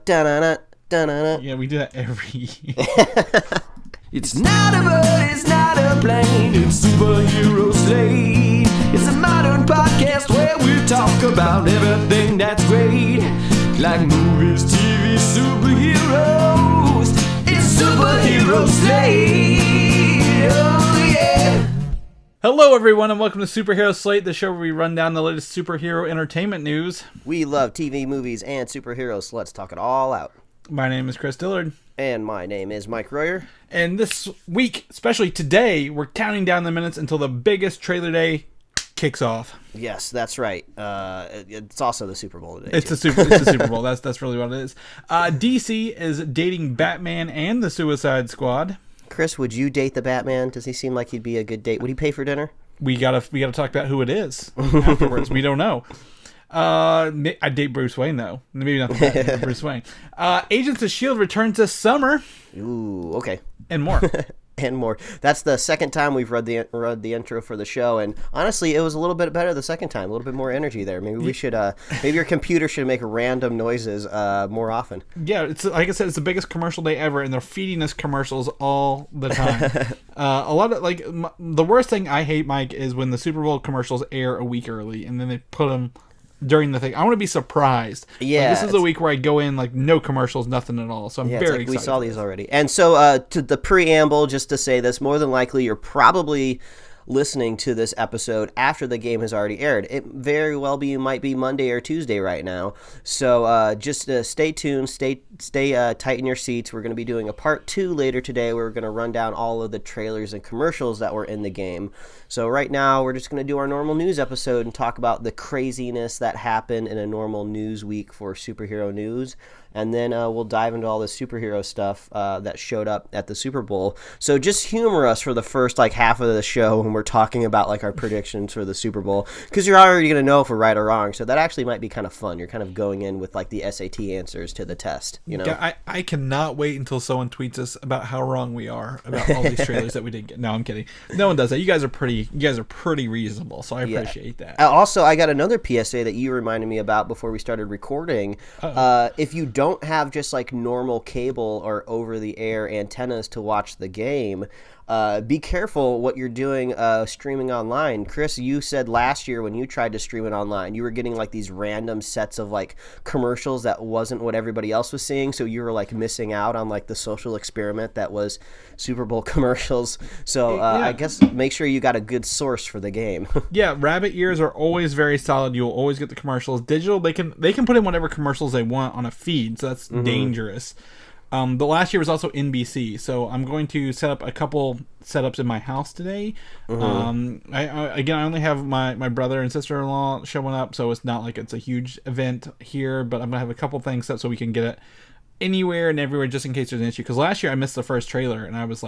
Da-na-na, da-na-na. Yeah, we do that every year. It's not a bird, it's not a plane, it's Superhero Slate. It's a modern podcast where we talk about everything that's great, like movies, TV, superheroes. It's Superhero Slate. Oh yeah. Hello, everyone, and welcome to Superhero Slate, the show where we run down the latest superhero entertainment news. We love TV, movies, and superheroes, so let's talk it all out. My name is Chris Dillard. And my name is Mike Royer. And this week, especially today, we're counting down the minutes until the biggest trailer day kicks off. Yes, that's right. It's also the Super Bowl today. It's the Super Bowl. That's really what it is. DC is dating Batman and the Suicide Squad. Chris, would you date the Batman? Does he seem like he'd be a good date? Would he pay for dinner? We gotta talk about who it is afterwards. We don't know. I'd date Bruce Wayne, though. Maybe not the Batman, Bruce Wayne. Agents of S.H.I.E.L.D. returns this summer. Ooh, okay. And more. And more. That's the second time we've read the intro for the show, and honestly, it was a little bit better the second time. A little bit more energy there. Maybe we should. Maybe your computer should make random noises more often. Yeah, it's like I said, it's the biggest commercial day ever, and they're feeding us commercials all the time. A lot of the worst thing I hate, Mike, is when the Super Bowl commercials air a week early, and then they put them during the thing. I want to be surprised. Yeah, this is a week where I go in no commercials, nothing at all. So I'm very excited. We saw these already. And so to the preamble, just to say this, more than likely you're probably listening to this episode after the game has already aired. It very well might be Monday or Tuesday right now. So just stay tuned, stay tight in your seats. We're going to be doing a part 2 later today where we're going to run down all of the trailers and commercials that were in the game. So right now we're just going to do our normal news episode and talk about the craziness that happened in a normal news week for superhero news. And then we'll dive into all the superhero stuff that showed up at the Super Bowl. So just humor us for the first half of the show when we're talking about our predictions for the Super Bowl, because you're already going to know if we're right or wrong. So that actually might be kind of fun. You're kind of going in with the SAT answers to the test. You know, I cannot wait until someone tweets us about how wrong we are about all these trailers that we didn't get. No, I'm kidding. No one does that. You guys are pretty reasonable. So I appreciate that. Also, I got another PSA that you reminded me about before we started recording. If you don't have just normal cable or over-the-air antennas to watch the game, be careful what you're doing streaming online. Chris, you said last year when you tried to stream it online, you were getting these random sets of commercials that wasn't what everybody else was seeing, so you were missing out on the social experiment that was Super Bowl commercials. So I guess make sure you got a good source for the game. Yeah, rabbit ears are always very solid. You'll always get the commercials. Digital, they can put in whatever commercials they want on a feed, so that's dangerous. The last year was also NBC, so I'm going to set up a couple setups in my house today. I only have my brother and sister-in-law showing up, so it's not it's a huge event here, but I'm going to have a couple things set so we can get it anywhere and everywhere just in case there's an issue. Because last year I missed the first trailer, and I was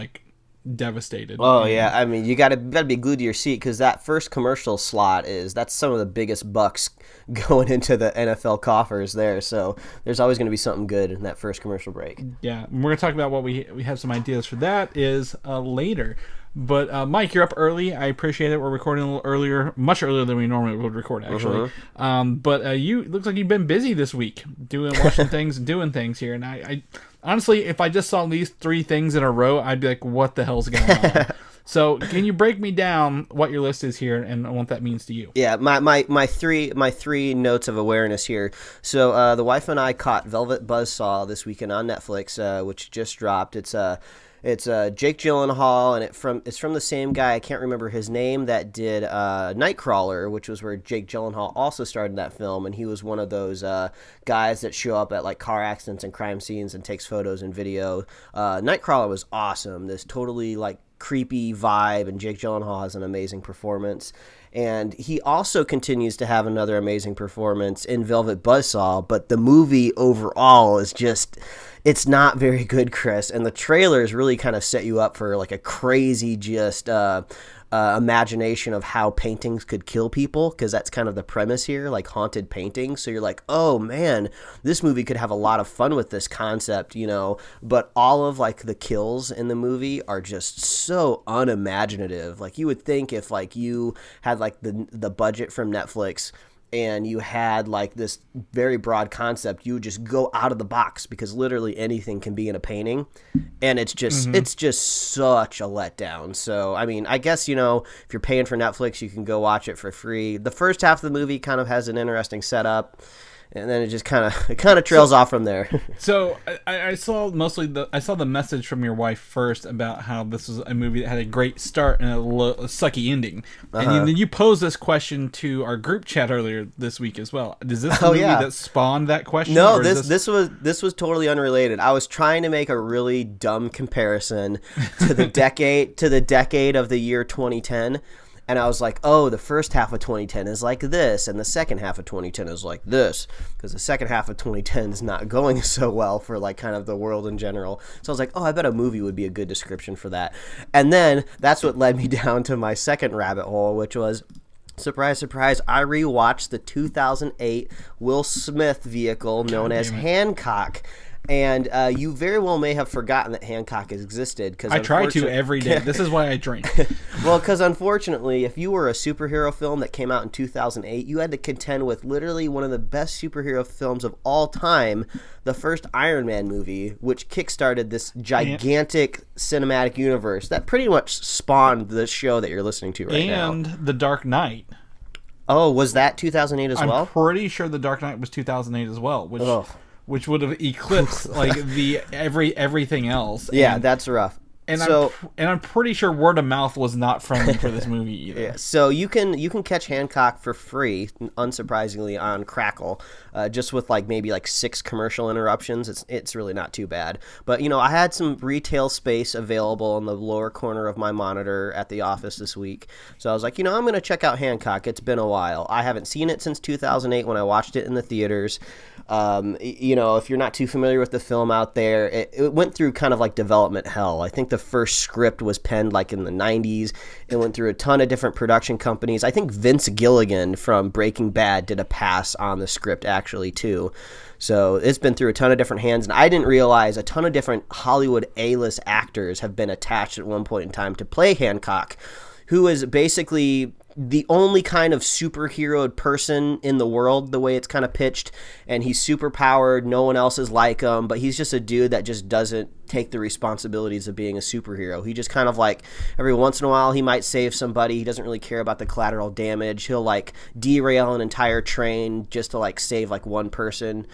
devastated. Oh yeah, I mean you gotta be glued to your seat, because that first commercial slot that's some of the biggest bucks going into the NFL coffers there. So there's always going to be something good in that first commercial break. Yeah, we're gonna talk about what we have some ideas for that is later. But Mike, you're up early. I appreciate it. We're recording a little earlier, much earlier than we normally would record, actually. But you looks like you've been busy this week, watching things and doing things here. And I honestly, if I just saw these 3 things in a row, I'd be like, "What the hell's going on?" So, can you break me down what your list is here and what that means to you? Yeah, my three notes of awareness here. So, the wife and I caught Velvet Buzzsaw this weekend on Netflix, which just dropped. It's Jake Gyllenhaal, and it's from the same guy, I can't remember his name, that did Nightcrawler, which was where Jake Gyllenhaal also starred in that film, and he was one of those guys that show up at car accidents and crime scenes and takes photos and video. Nightcrawler was awesome. This totally creepy vibe, and Jake Gyllenhaal has an amazing performance. And he also continues to have another amazing performance in Velvet Buzzsaw, but the movie overall is just, it's not very good, Chris. And the trailers really kind of set you up for a crazy imagination of how paintings could kill people, because that's kind of the premise here, haunted paintings. So you're like, oh man, this movie could have a lot of fun with this concept, but all of the kills in the movie are just so unimaginative. You would think if you had the budget from Netflix and you had like this very broad concept, you would just go out of the box because literally anything can be in a painting, and it's just such a letdown. So I mean, I guess, you know, if you're paying for Netflix, you can go watch it for free. The first half of the movie kind of has an interesting setup, and then it just kind of trails off from there. So I saw the message from your wife first about how this was a movie that had a great start and a sucky ending, and then you posed this question to our group chat earlier this week as well. Is this the movie that spawned that question? No, this was totally unrelated. I was trying to make a really dumb comparison to the decade of the year 2010. And I was like, oh, the first half of 2010 is like this, and the second half of 2010 is like this, because the second half of 2010 is not going so well for like kind of the world in general. So I was like, oh, I bet a movie would be a good description for that. And then that's what led me down to my second rabbit hole, which was, surprise, surprise, I rewatched the 2008 Will Smith vehicle known as Hancock. And you very well may have forgotten that Hancock has existed. Cause I try to every day. This is why I drink. Well, because unfortunately, if you were a superhero film that came out in 2008, you had to contend with literally one of the best superhero films of all time, the first Iron Man movie, which kickstarted this gigantic cinematic universe that pretty much spawned the show that you're listening to right now. And The Dark Knight. Oh, was that 2008 as well? I'm pretty sure The Dark Knight was 2008 as well, which would have eclipsed like everything else. Yeah, that's rough. And I'm pretty sure word of mouth was not friendly for this movie either. Yeah, so you can catch Hancock for free, unsurprisingly, on Crackle, just with like maybe like 6 commercial interruptions. It's really not too bad. But you know, I had some retail space available in the lower corner of my monitor at the office this week, so I was like, you know, I'm gonna check out Hancock. It's been a while. I haven't seen it since 2008 when I watched it in the theaters. You know, if you're not too familiar with the film out there, it went through kind of like development hell. I think the first script was penned like in the 90s. It went through a ton of different production companies. I think Vince Gilligan from Breaking Bad did a pass on the script actually too. So it's been through a ton of different hands, and I didn't realize a ton of different Hollywood A-list actors have been attached at one point in time to play Hancock, who is basically the only kind of superheroed person in the world, the way it's kind of pitched, and he's super powered. No one else is like him, but he's just a dude that just doesn't take the responsibilities of being a superhero. He just kind of like every once in a while he might save somebody. He doesn't really care about the collateral damage. He'll like derail an entire train just to like save like one person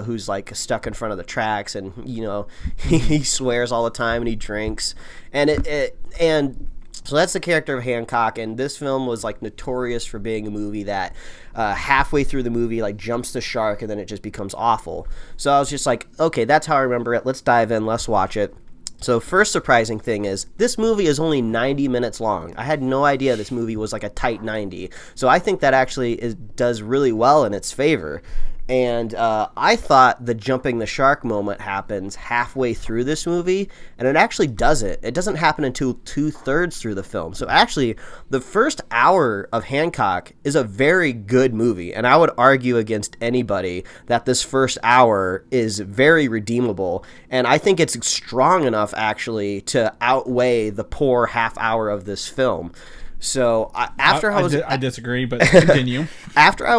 who's like stuck in front of the tracks, and you know, he swears all the time and he drinks, and so that's the character of Hancock, and this film was like notorious for being a movie that halfway through the movie like jumps the shark and then it just becomes awful. So I was just like, okay, that's how I remember it. Let's dive in. Let's watch it. So first surprising thing is this movie is only 90 minutes long. I had no idea this movie was like a tight 90. So I think that actually does really well in its favor. And I thought the jumping the shark moment happens halfway through this movie, and it actually doesn't. It doesn't happen until 2/3 through the film. So actually, the first hour of Hancock is a very good movie, and I would argue against anybody that this first hour is very redeemable, and I think it's strong enough actually to outweigh the poor half hour of this film. So I disagree, but continue. After I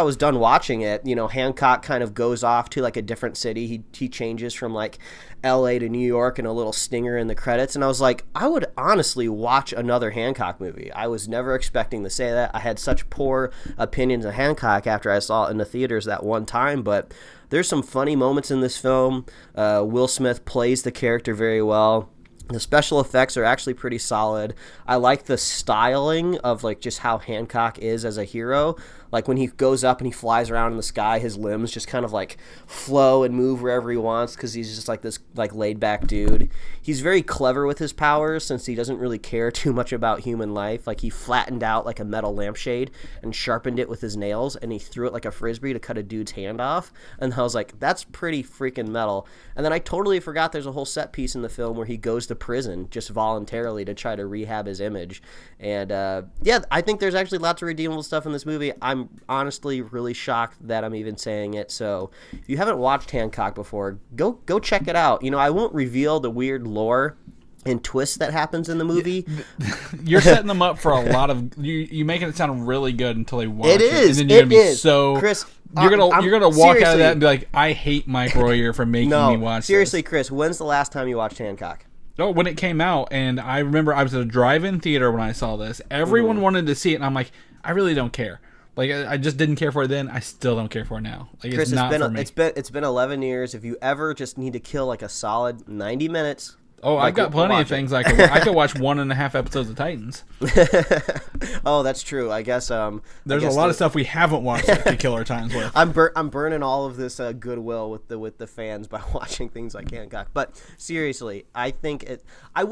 was done watching it, you know, Hancock kind of goes off to like a different city. He changes from like LA to New York and a little stinger in the credits, and I was like, I would honestly watch another Hancock movie. I was never expecting to say that. I had such poor opinions of Hancock after I saw it in the theaters that one time, but there's some funny moments in this film. Will Smith plays the character very well. The special effects are actually pretty solid. I like the styling of like just how Hancock is as a hero. Like when he goes up and he flies around in the sky, his limbs just kind of like flow and move wherever he wants because he's just like this like laid back dude. He's very clever with his powers since he doesn't really care too much about human life. Like he flattened out like a metal lampshade and sharpened it with his nails, and he threw it like a frisbee to cut a dude's hand off. And I was like, that's pretty freaking metal. And then I totally forgot there's a whole set piece in the film where he goes to prison just voluntarily to try to rehab his image. And yeah, I think there's actually lots of redeemable stuff in this movie. I'm honestly really shocked that I'm even saying it. So if you haven't watched Hancock before, go check it out. You know, I won't reveal the weird lore and twist that happens in the movie. You're setting them up for a lot of you making it sound really good until they watch it. It is. And then you're gonna be is. so Chris, you're gonna walk out of that and be like, I hate Mike Royer for making me watch seriously, this. Chris, when's the last time you watched Hancock? Oh, when it came out, and I remember I was at a drive-in theater when I saw this. Everyone wanted to see it, and I'm like, I really don't care. Like, I just didn't care for it then. I still don't care for it now. Like, Chris, it's not for me. It's been 11 years. If you ever just need to kill like a solid 90 minutes. Oh, I've got plenty of things I could watch 1.5 episodes of Titans. Oh, that's true. I guess there's a lot of stuff we haven't watched to kill our times with. I'm burning all of this goodwill with the fans by watching things like Hancock. But seriously, I think I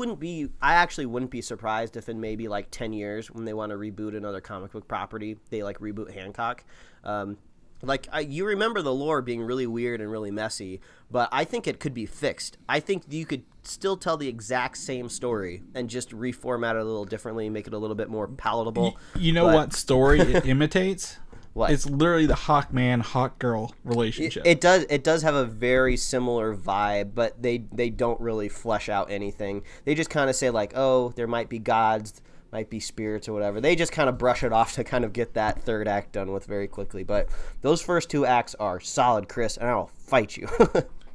actually wouldn't be surprised if in maybe like 10 years when they want to reboot another comic book property, they like reboot Hancock. You remember the lore being really weird and really messy, but I think it could be fixed. I think you could still tell the exact same story and just reformat it a little differently, make it a little bit more palatable. You know what story it imitates? What? It's literally the Hawkman, Hawkgirl relationship. It does have a very similar vibe, but they don't really flesh out anything. They just kind of say like, oh, there might be gods, might be spirits or whatever. They just kind of brush it off to kind of get that third act done with very quickly. But those first two acts are solid, Chris, and I'll fight you.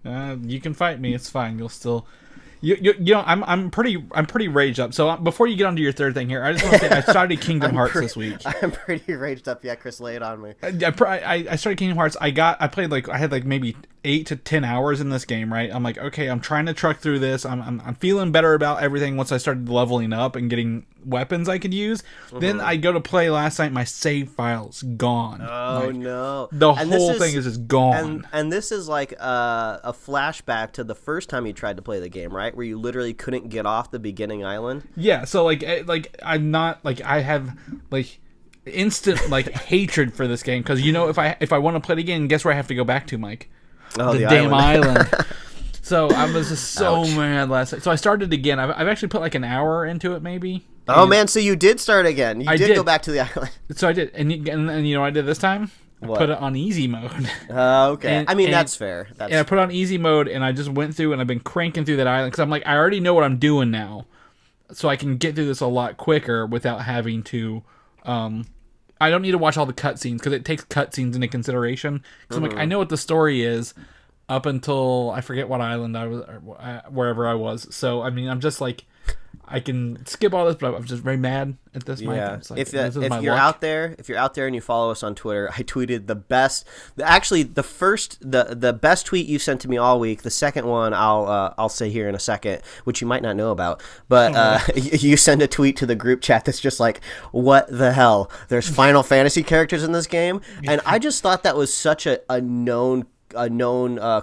You can fight me. It's fine. You'll still. You know, I'm pretty raged up. So before you get onto your third thing here, I just want to say I started Kingdom Hearts this week. I'm pretty raged up. Yeah, Chris, lay it on me. I started Kingdom Hearts. I played I had maybe 8 to 10 hours in this game. Right. I'm like, okay, I'm trying to truck through this. I'm feeling better about everything once I started leveling up and getting weapons I could use. Then I go to play last night. My save file's gone. Oh no! The whole thing is just gone. And this is like a flashback to the first time you tried to play the game, right? Where you literally couldn't get off the beginning island. Yeah, so I'm not I have instant hatred for this game because if I want to play it again, guess where I have to go back to, Mike? Oh, the damn island. So I was just so mad last night. So I started again. I've actually put an hour into it, maybe. Oh man, so you did start again. You did go back to the island. So I did, and you know what I did this time? I put it on easy mode. Okay. That's fair. I put it on easy mode, and I just went through, and I've been cranking through that island, because I'm like, I already know what I'm doing now, so I can get through this a lot quicker without having to, I don't need to watch all the cutscenes, because it takes cutscenes into consideration, because I'm like, I know what the story is, up until, I forget what island I was, or wherever I was, so, I'm just like, I can skip all this, but I'm just very mad at this. Yeah. If you're out there and you follow us on Twitter, I tweeted the best tweet you sent to me all week. The second one I'll say here in a second, which you might not know about. But you send a tweet to the group chat that's just like, what the hell? There's Final Fantasy characters in this game, and I just thought that was such a known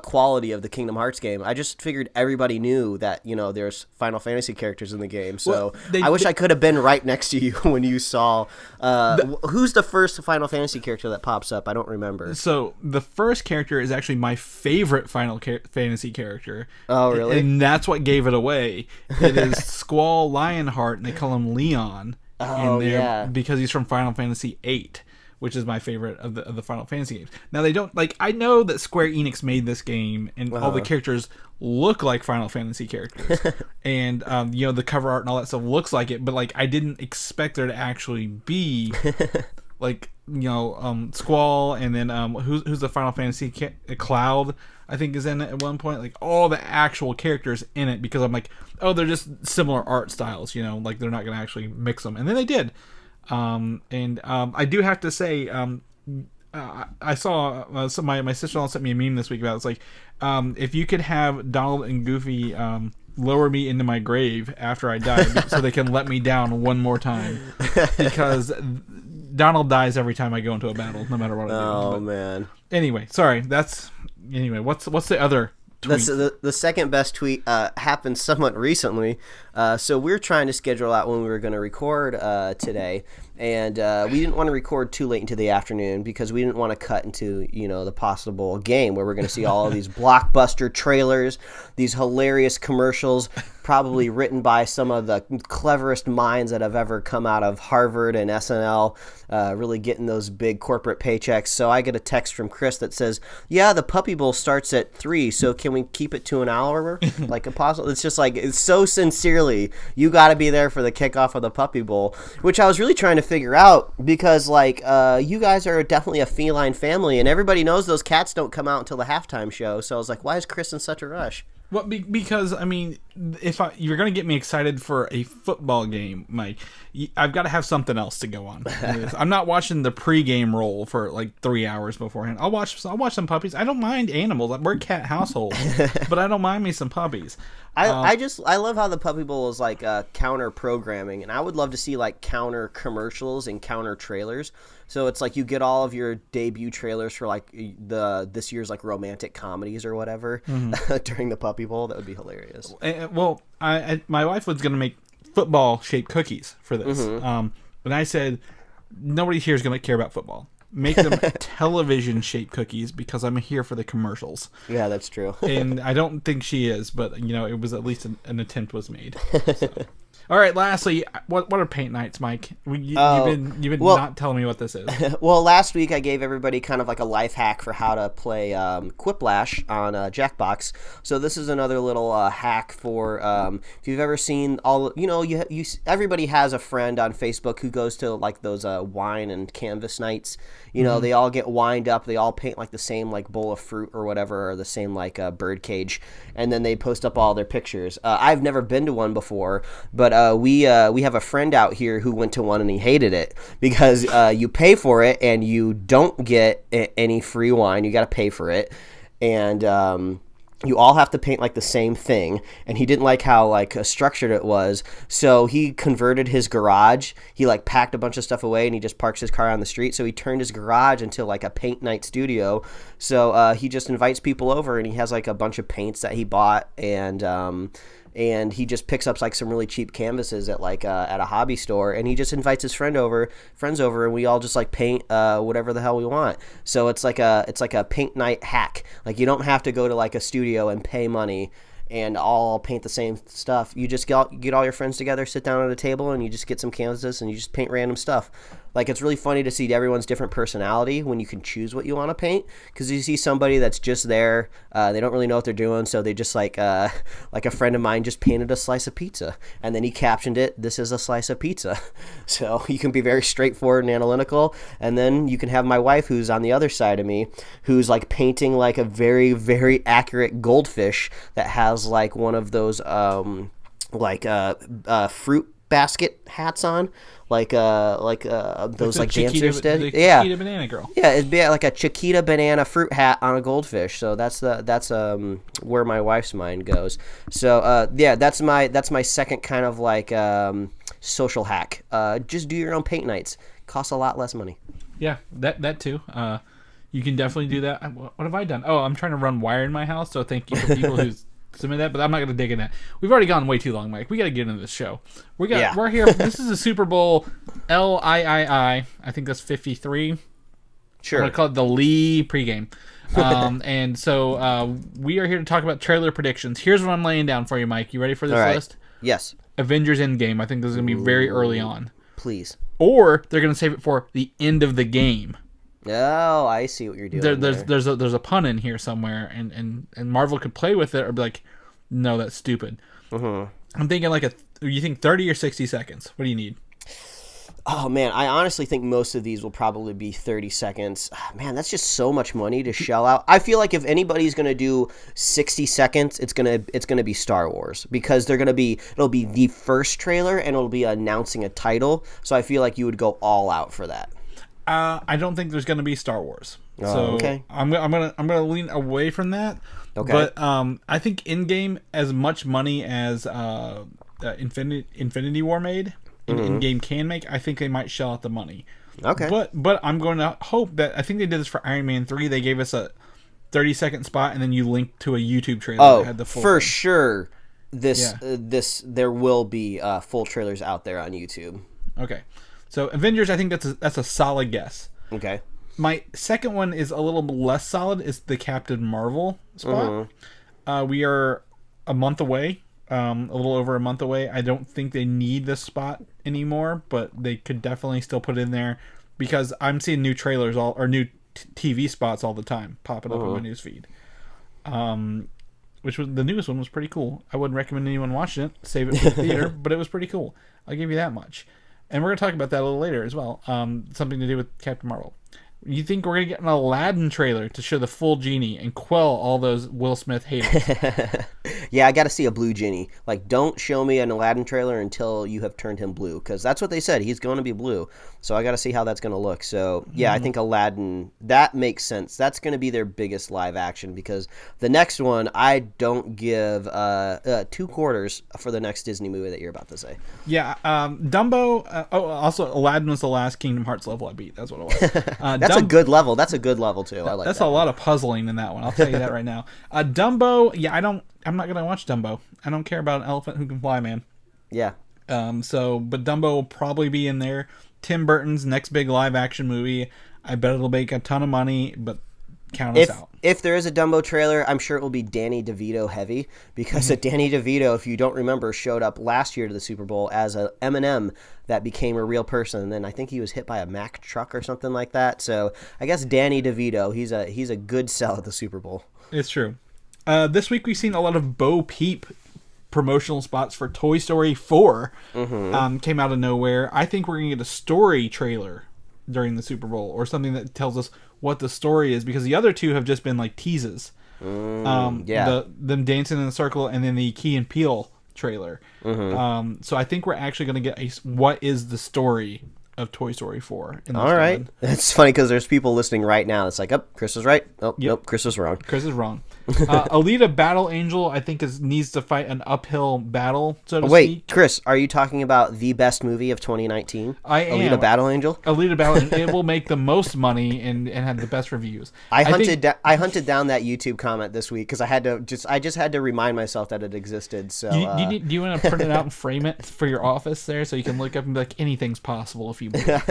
quality of the Kingdom Hearts game. I just figured everybody knew that there's Final Fantasy characters in the game. So I wish I could have been right next to you when you saw who's the first Final Fantasy character that pops up. I don't remember. So the first character is actually my favorite Final Fantasy character. Oh really? And that's what gave it away. It is Squall Lionheart, and they call him Leon. Oh yeah, because he's from Final Fantasy VIII, which is my favorite of the Final Fantasy games. Now, they don't, I know that Square Enix made this game, and all the characters look like Final Fantasy characters. And, the cover art and all that stuff looks like it, but, I didn't expect there to actually be, Squall, and then, who's the Final Fantasy Cloud, I think, is in it at one point. All the actual characters in it, because I'm like, oh, they're just similar art styles, they're not going to actually mix them. And then they did. I do have to say, I saw my sister-in-law sent me a meme this week about if you could have Donald and Goofy lower me into my grave after I die so they can let me down one more time, because Donald dies every time I go into a battle, no matter what I do. Oh man. Anyway, sorry. What's the other tweet? The second best tweet happened somewhat recently. So we're trying to schedule out when we were going to record today. And we didn't want to record too late into the afternoon because we didn't want to cut into, the possible game where we're going to see all of these blockbuster trailers, these hilarious commercials, probably written by some of the cleverest minds that have ever come out of Harvard and SNL, really getting those big corporate paychecks. So I get a text from Chris that says, yeah, the Puppy Bowl starts at 3, so can we keep it to an hour? Like impossible. It's just like, it's so sincerely, you got to be there for the kickoff of the Puppy Bowl, which I was really trying to figure out because you guys are definitely a feline family and everybody knows those cats don't come out until the halftime show. So I was like, why is Chris in such a rush? Well, because I mean, if you're going to get me excited for a football game, Mike, I've got to have something else to go on. I'm not watching the pregame roll for like 3 hours beforehand. I'll watch some puppies. I don't mind animals. We're a cat household, but I don't mind me some puppies. I love how the Puppy Bowl is like counter programming, and I would love to see like counter commercials and counter trailers. So it's like you get all of your debut trailers for like this year's like romantic comedies or whatever during the Puppy Bowl. That would be hilarious. Well, my wife was going to make football shaped cookies for this, and I said nobody here is going to care about football. Make them television shaped cookies because I'm here for the commercials. Yeah, that's true. And I don't think she is, but it was at least an attempt was made. So. All right. Lastly, what are paint nights, Mike? You've been not telling me what this is. Well, last week I gave everybody kind of like a life hack for how to play Quiplash on Jackbox. So this is another little hack for if you've ever seen everybody has a friend on Facebook who goes to like those wine and canvas nights. They all get wined up. They all paint like the same like bowl of fruit or whatever, or the same like bird cage, and then they post up all their pictures. I've never been to one before, but we have a friend out here who went to one and he hated it because you pay for it and you don't get any free wine. You got to pay for it, and you all have to paint like the same thing, and he didn't like how like structured it was, so he converted his garage. He like packed a bunch of stuff away and he just parks his car on the street, so he turned his garage into like a paint night studio. So he just invites people over and he has like a bunch of paints that he bought, and he just picks up like some really cheap canvases at like at a hobby store, and he just invites his friends over, and we all just like paint whatever the hell we want. So it's like a paint night hack. Like you don't have to go to like a studio and pay money and all paint the same stuff. You just get all your friends together, sit down at a table, and you just get some canvases and you just paint random stuff. Like it's really funny to see everyone's different personality when you can choose what you want to paint, because you see somebody that's just there, they don't really know what they're doing, so they just like a friend of mine just painted a slice of pizza, and then he captioned it, "This is a slice of pizza." So you can be very straightforward and analytical, and then you can have my wife, who's on the other side of me, who's like painting like a very, very accurate goldfish that has like one of those fruit basket hats on, like those like dancers did. Yeah, Chiquita banana girl. Yeah, it'd be like a Chiquita banana fruit hat on a goldfish. So that's where my wife's mind goes. So that's my second kind of like social hack. Just do your own paint nights. Costs a lot less money. Yeah, that too. You can definitely do that. What have I done? Oh, I'm trying to run wire in my house. So thank you for people who's submit that, but I'm not going to dig in that. We've already gone way too long, Mike. We got to get into this show. We're here. This is a Super Bowl LIII. I think that's 53. Sure. I'm going to call it the LIII pregame. And so we are here to talk about trailer predictions. Here's what I'm laying down for you, Mike. You ready for this list? Yes. Avengers Endgame. I think this is going to be very early on. Please. Or they're going to save it for the end of the game. Oh, I see what you're doing. There's a pun in here somewhere, and Marvel could play with it or be like, no, that's stupid. I'm thinking you think 30 or 60 seconds? What do you need? Oh, man, I honestly think most of these will probably be 30 seconds. Man, that's just so much money to shell out. I feel like if anybody's going to do 60 seconds, it's going to be Star Wars, because it'll be the first trailer and it'll be announcing a title. So I feel like you would go all out for that. I don't think there's going to be Star Wars. Okay. I'm gonna lean away from that. Okay. But I think Endgame, as much money as Infinity War made, and Endgame can make, I think they might shell out the money. Okay. But I'm going to hope that, I think they did this for Iron Man 3. They gave us a 30-second spot, and then you linked to a YouTube trailer that had the full for thing. Sure. There will be full trailers out there on YouTube. Okay. So Avengers, I think that's a solid guess. Okay. My second one is a little less solid. Is the Captain Marvel spot. We are a month away, a little over a month away. I don't think they need this spot anymore, but they could definitely still put it in there because I'm seeing new trailers new TV spots all the time popping up in my newsfeed. Which was the newest one was pretty cool. I wouldn't recommend anyone watching it. Save it for the theater, but it was pretty cool. I'll give you that much. And we're going to talk about that a little later as well. Something to do with Captain Marvel. You think we're going to get an Aladdin trailer to show the full genie and quell all those Will Smith haters? Yeah, I got to see a blue genie. Like, don't show me an Aladdin trailer until you have turned him blue, because that's what they said. He's going to be blue. So I got to see how that's going to look. So, yeah, I think Aladdin, that makes sense. That's going to be their biggest live action, because the next one, I don't give 2 quarters for the next Disney movie that you're about to say. Yeah, Dumbo. Also, Aladdin was the last Kingdom Hearts level I beat. That's what it was. That's a good level. That's a good level, too. I like that's that. a lot of puzzling in that one. I'll tell you that right now. Dumbo, yeah, I'm not going to watch Dumbo. I don't care about an elephant who can fly, man. Yeah. But Dumbo will probably be in there. Tim Burton's next big live action movie. I bet it'll make a ton of money, but count us out. If there is a Dumbo trailer, I'm sure it will be Danny DeVito heavy, because Danny DeVito, if you don't remember, showed up last year to the Super Bowl as a M&M that became a real person, and then I think he was hit by a Mack truck or something like that. So I guess Danny DeVito, he's a good sell at the Super Bowl. It's true. This week we've seen a lot of Bo Peep promotional spots for Toy Story 4. Came out of nowhere. I think we're going to get a story trailer during the Super Bowl, or something that tells us what the story is, because the other two have just been like teases. Them dancing in a circle, and then the Key and Peele trailer. So I think we're actually going to get what is the story of Toy Story 4. All right. It's funny because there's people listening right now. It's like, Chris was right. Nope, Chris was wrong. Chris is wrong. Alita Battle Angel, I think, needs to fight an uphill battle, so to speak. Wait, Chris, are you talking about the best movie of 2019? I am. Alita Battle Angel? Alita Battle Angel. It will make the most money and have the best reviews. I hunted down that YouTube comment this week because I just had to remind myself that it existed. So do you want to print it out and frame it for your office there so you can look up and be like, anything's possible if you believe.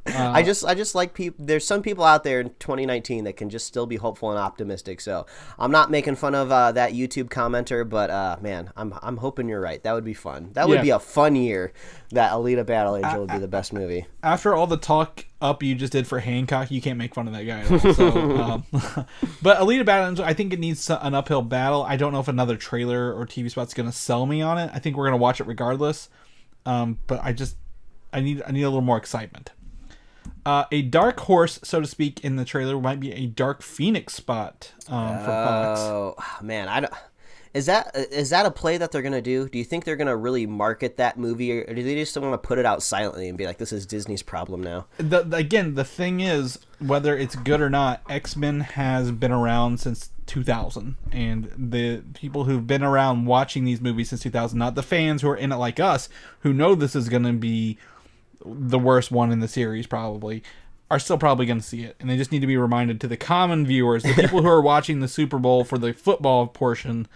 I just like people. There's some people out there in 2019 that can just still be hopeful and optimistic. So I'm not making fun of that YouTube commenter, but man, I'm hoping you're right. That would be fun. That would be a fun year. That Alita Battle Angel would be the best movie. After all the talk up you just did for Hancock, you can't make fun of that guy at all. So, but Alita Battle Angel, I think it needs an uphill battle. I don't know if another trailer or TV spot's going to sell me on it. I think we're going to watch it regardless. But I need a little more excitement. A dark horse, so to speak, in the trailer might be a Dark Phoenix spot for Fox. Oh man, is that a play that they're gonna do? Do you think they're gonna really market that movie, or do they just want to put it out silently and be like, "This is Disney's problem now"? Again, the thing is, whether it's good or not, X-Men has been around since 2000, and the people who've been around watching these movies since 2000, not the fans who are in it like us, who know this is gonna be the worst one in the series probably, are still probably going to see it, and they just need to be reminded to the common viewers, the people who are watching the Super Bowl for the football portion,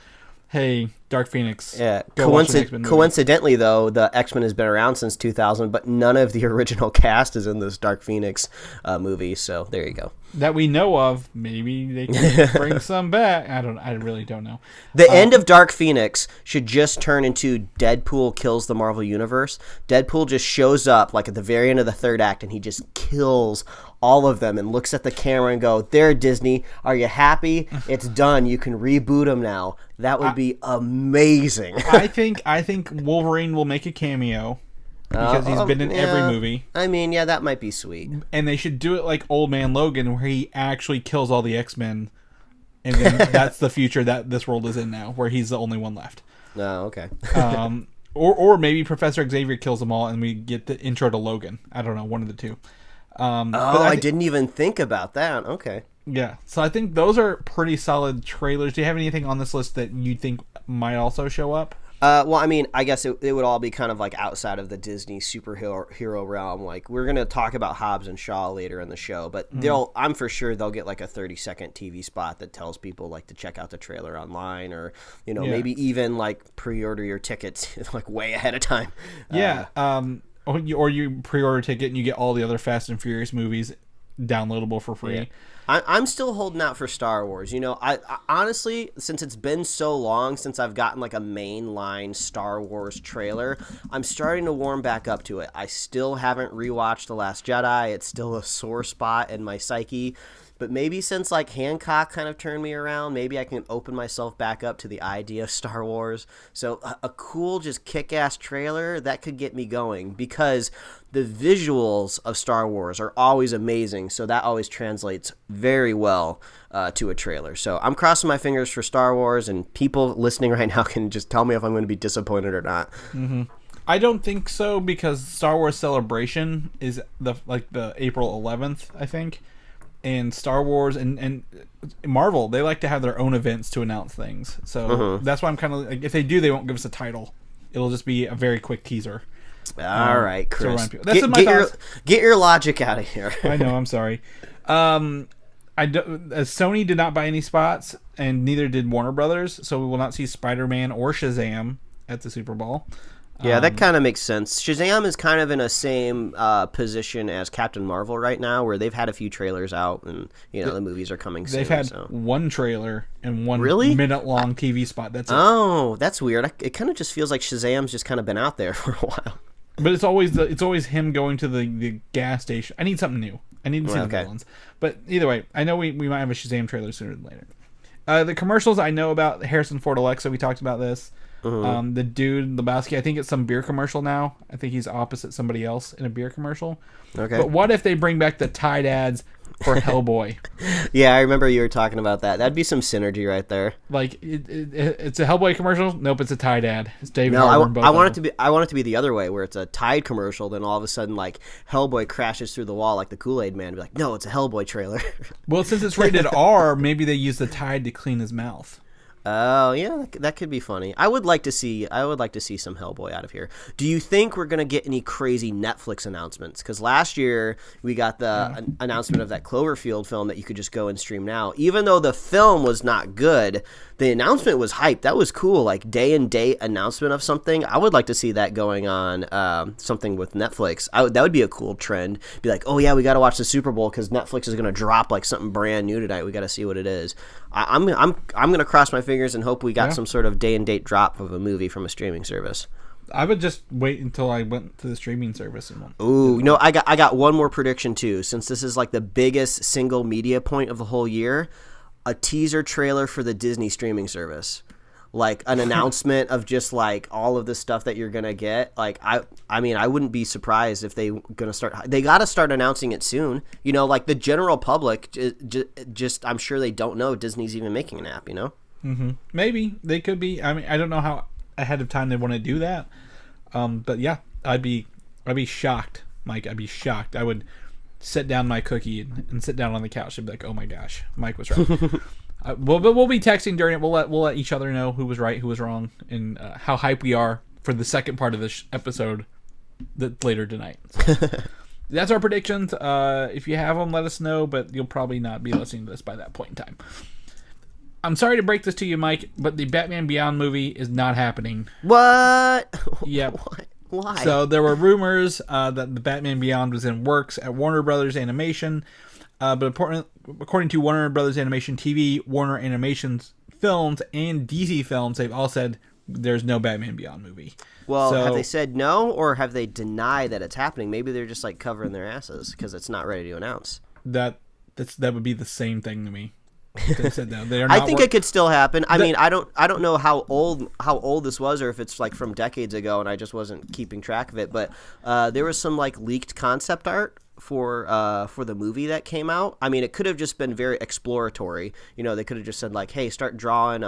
hey, Dark Phoenix. Yeah. Coincidentally, though, the X-Men has been around since 2000, but none of the original cast is in this Dark Phoenix movie. So there you go. That we know of. Maybe they can bring some back. I really don't know. The end of Dark Phoenix should just turn into Deadpool kills the Marvel Universe. Deadpool just shows up like at the very end of the third act, and he just kills all of them and looks at the camera and go, "There, Disney, are you happy? It's done. You can reboot them now." That would be amazing. I think Wolverine will make a cameo because he's been in every movie. I mean, yeah, that might be sweet. And they should do it like Old Man Logan, where he actually kills all the X-Men, and then that's the future that this world is in now, where he's the only one left. Oh, okay. Or maybe Professor Xavier kills them all, and we get the intro to Logan. I don't know, one of the two. I didn't even think about that. Okay. Yeah, so I think those are pretty solid trailers. Do you have anything on this list that you think might also show up? Well, I mean, I guess it would all be kind of like outside of the Disney superhero realm. Like, we're going to talk about Hobbs and Shaw later in the show, but I'm for sure they'll get like a 30-second TV spot that tells people like to check out the trailer online, or, maybe even like pre-order your tickets like way ahead of time. Yeah. or you pre-order a ticket and you get all the other Fast and Furious movies downloadable for free. Yeah. I'm still holding out for Star Wars. You know, I honestly, since it's been so long since I've gotten like a mainline Star Wars trailer, I'm starting to warm back up to it. I still haven't rewatched The Last Jedi. It's still a sore spot in my psyche. But maybe since like Hancock kind of turned me around, maybe I can open myself back up to the idea of Star Wars. So a cool, just kick-ass trailer, that could get me going, because the visuals of Star Wars are always amazing. So that always translates very well to a trailer. So I'm crossing my fingers for Star Wars, and people listening right now can just tell me if I'm going to be disappointed or not. Mm-hmm. I don't think so, because Star Wars Celebration is the April 11th, I think. And Star Wars and Marvel, they like to have their own events to announce things. So that's why I'm kind of like, if they do, they won't give us a title. It'll just be a very quick teaser. All right, Chris. Get your logic out of here. I know. I'm sorry. Sony did not buy any spots, and neither did Warner Brothers. So we will not see Spider-Man or Shazam at the Super Bowl. Yeah, that kind of makes sense. Shazam is kind of in a same position as Captain Marvel right now, where they've had a few trailers out, and the movies are coming soon. They've had one trailer and one minute-long TV spot. That's it. Oh, that's weird. It kind of just feels like Shazam's just kind of been out there for a while. But it's always him going to the gas station. I need something new. I need to see the villains. But either way, I know we might have a Shazam trailer sooner than later. The commercials I know about, Harrison Ford Alexa, we talked about this. The Dude Lebowski, I think it's some beer commercial now. I think he's opposite somebody else in a beer commercial. Okay. But what if they bring back the Tide ads for Hellboy? Yeah, I remember you were talking about that. That'd be some synergy right there. Like it's a Hellboy commercial. Nope, it's a Tide ad. It's David. No, I want it to be the other way, where it's a Tide commercial. Then all of a sudden, like Hellboy crashes through the wall like the Kool-Aid Man. Be like, no, it's a Hellboy trailer. Well, since it's rated R, maybe they use the Tide to clean his mouth. Oh, yeah, that could be funny. I would like to see some Hellboy out of here. Do you think we're going to get any crazy Netflix announcements? Because last year we got the announcement of that Cloverfield film that you could just go and stream now. Even though the film was not good, the announcement was hype. That was cool, like day and date announcement of something. I would like to see that going on, something with Netflix. That would be a cool trend. Be like, oh yeah, we got to watch the Super Bowl because Netflix is going to drop like something brand new tonight. We got to see what it is. I'm going to cross my fingers and hope we got some sort of day and date drop of a movie from a streaming service. I would just wait until I went to the streaming service and Ooh, no, I got one more prediction too. Since this is like the biggest single media point of the whole year, a teaser trailer for the Disney streaming service. Like an announcement of just like all of the stuff that you're gonna get. Like I mean, I wouldn't be surprised if they got to start announcing it soon. Like the general public just I'm sure they don't know Disney's even making an app. Mm-hmm. Maybe they could be. I mean, I don't know how ahead of time they want to do that. But yeah, I'd be shocked, Mike. I'd be shocked. I would set down my cookie and sit down on the couch and be like, oh my gosh, Mike was right. We'll be texting during it. We'll let each other know who was right, who was wrong, and how hype we are for the second part of this episode later tonight. So, that's our predictions. If you have them, let us know, but you'll probably not be listening to this by that point in time. I'm sorry to break this to you, Mike, but the Batman Beyond movie is not happening. What? Yep. Why? So there were rumors that the Batman Beyond was in works at Warner Brothers Animation, but according to Warner Brothers Animation TV, Warner Animation's Films, and DC Films, they've all said there's no Batman Beyond movie. Well, have they said no, or have they denied that it's happening? Maybe they're just like covering their asses because it's not ready to announce. That would be the same thing to me. They said no. I think it could still happen. I mean, I don't know how old this was, or if it's like from decades ago and I just wasn't keeping track of it. But there was some like leaked concept art for the movie that came out. I mean, it could have just been very exploratory. They could have just said like, "Hey, start drawing."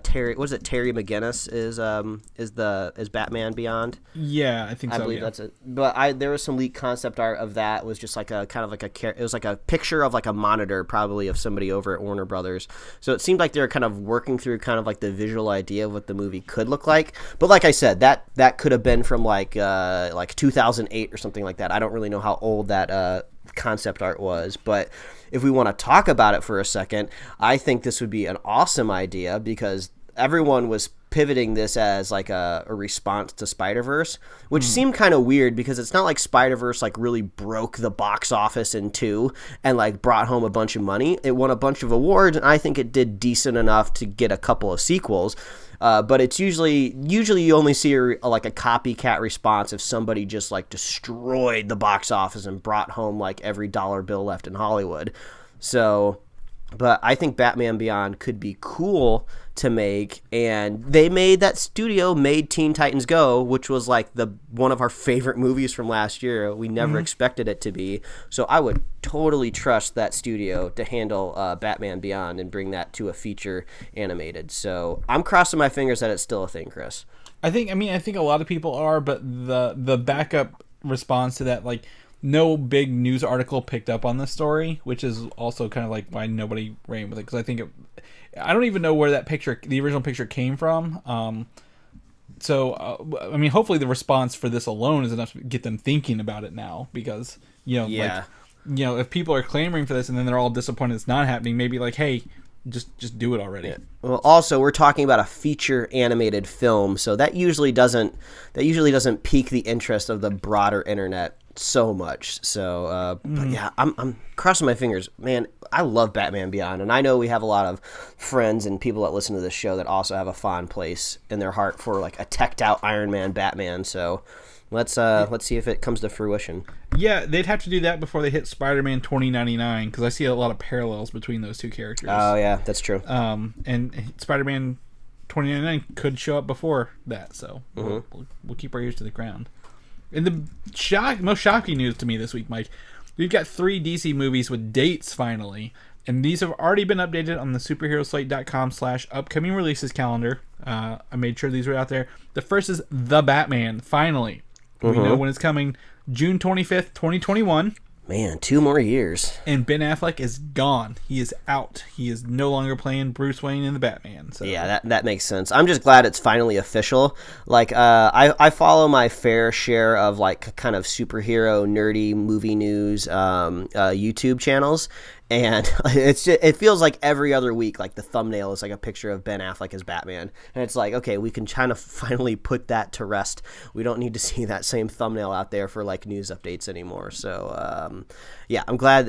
Terry McGinnis is Batman Beyond. Yeah, I think so. I believe that's it. But there was some leaked concept art of that. It was just like a kind of like it was like a picture of like a monitor, probably of somebody over at Warner Brothers. So it seemed like they were kind of working through kind of like the visual idea of what the movie could look like. But like I said, that could have been from like 2008 or something like that. I don't really know how old that concept art was, but if we want to talk about it for a second, I think this would be an awesome idea because everyone was pivoting this as like a response to Spider-Verse, which seemed kind of weird because it's not like Spider-Verse like really broke the box office in two and like brought home a bunch of money. It won a bunch of awards, and I think it did decent enough to get a couple of sequels. But it's usually you only see like a copycat response if somebody just like destroyed the box office and brought home like every dollar bill left in Hollywood. So, but I think Batman Beyond could be cool to make, and that studio made Teen Titans Go, which was like one of our favorite movies from last year. We never expected it to be, so I would totally trust that studio to handle Batman Beyond and bring that to a feature animated. So I'm crossing my fingers that it's still a thing, Chris. I think a lot of people are, but the backup response to that, like, no big news article picked up on this story, which is also kind of like why nobody ran with it, because I think I don't even know where the original picture came from. So hopefully the response for this alone is enough to get them thinking about it now, because if people are clamoring for this and then they're all disappointed it's not happening, maybe like, hey, just do it already. Yeah. Well, also we're talking about a feature animated film, so that usually doesn't pique the interest of the broader internet so much. So but yeah, I'm crossing my fingers, man. I love Batman Beyond, and I know we have a lot of friends and people that listen to this show that also have a fond place in their heart for like a teched out Iron Man Batman. So let's see if it comes to fruition. Yeah, they'd have to do that before they hit Spider-Man 2099, because I see a lot of parallels between those two characters. Oh yeah, that's true. And Spider-Man 2099 could show up before that, so we'll keep our ears to the ground. And the most shocking news to me this week, Mike, we've got 3 DC movies with dates finally, and these have already been updated on the superheroslate.com/upcoming releases calendar. I made sure these were out there. The first is The Batman, finally. We know when it's coming, June 25th, 2021. Man, 2 more years. And Ben Affleck is gone. He is out. He is no longer playing Bruce Wayne in the Batman. So yeah, that makes sense. I'm just glad it's finally official. Like, I follow my fair share of like kind of superhero nerdy movie news YouTube channels, and it feels like every other week, like the thumbnail is like a picture of Ben Affleck as Batman, and it's like, okay, we can kind of finally put that to rest. We don't need to see that same thumbnail out there for like news updates anymore. So yeah, I'm glad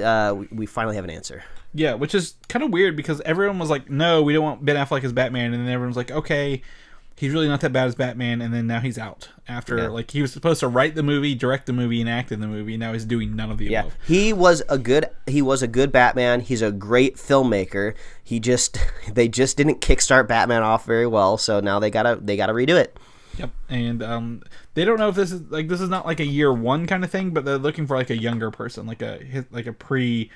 we finally have an answer. Yeah, which is kind of weird because everyone was like, no, we don't want Ben Affleck as Batman, and then everyone's like, okay, he's really not that bad as Batman, and then now he's out after like he was supposed to write the movie, direct the movie, and act in the movie. Now he's doing none of the above. He was a good Batman. He's a great filmmaker. They just didn't kickstart Batman off very well, so now they gotta redo it. Yep, and they don't know if this is not like a year one kind of thing, but they're looking for like a younger person, like a pre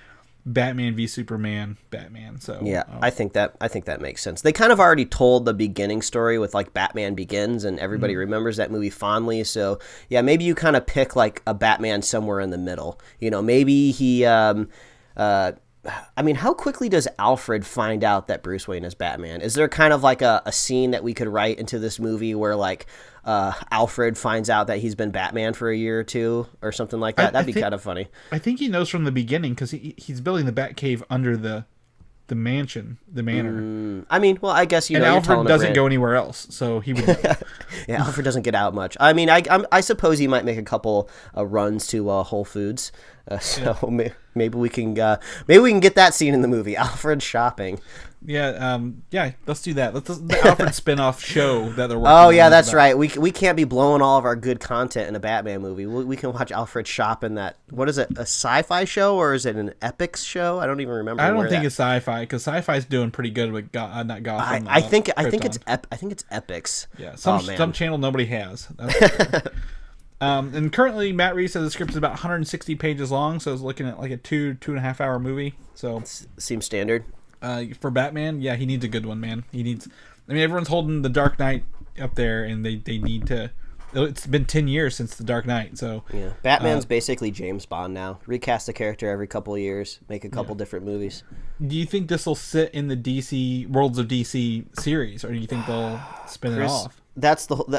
Batman v Superman Batman. So yeah, I think that makes sense. They kind of already told the beginning story with like Batman Begins, and everybody remembers that movie fondly. So yeah, maybe you kind of pick like a Batman somewhere in the middle. You know, maybe he I mean, how quickly does Alfred find out that Bruce Wayne is Batman? Is there kind of like a scene that we could write into this movie where like Alfred finds out that he's been Batman for a year or two or something like that? That'd be kind of funny. I think he knows from the beginning because he's building the Batcave under the mansion, the manor. I mean, well, I guess and Alfred doesn't go anywhere else, so he would. Yeah, Alfred doesn't get out much. I mean, I suppose he might make a couple runs to Whole Foods. Maybe we can get that scene in the movie. Alfred shopping. Yeah, let's do that. Let's the Alfred spin-off show that they're working on. Oh yeah, that's right. We can't be blowing all of our good content in a Batman movie. We can watch Alfred shop in that. What is it? A sci-fi show or is it an epics show? I don't even remember. I don't think it's sci-fi because sci-fi's doing pretty good with not Gotham. I think it's epics. Yeah, some channel nobody has. That's and currently Matt Reeves says the script is about 160 pages long, so it's looking at like a 2.5 hour movie. So seems standard. For Batman, yeah, he needs a good one, man. Everyone's holding The Dark Knight up there, and they need to. It's been 10 years since The Dark Knight, so yeah, Batman's basically James Bond now. Recast the character every couple of years, make a couple different movies. Do you think this will sit in the DC Worlds of DC series, or do you think they'll spin it off?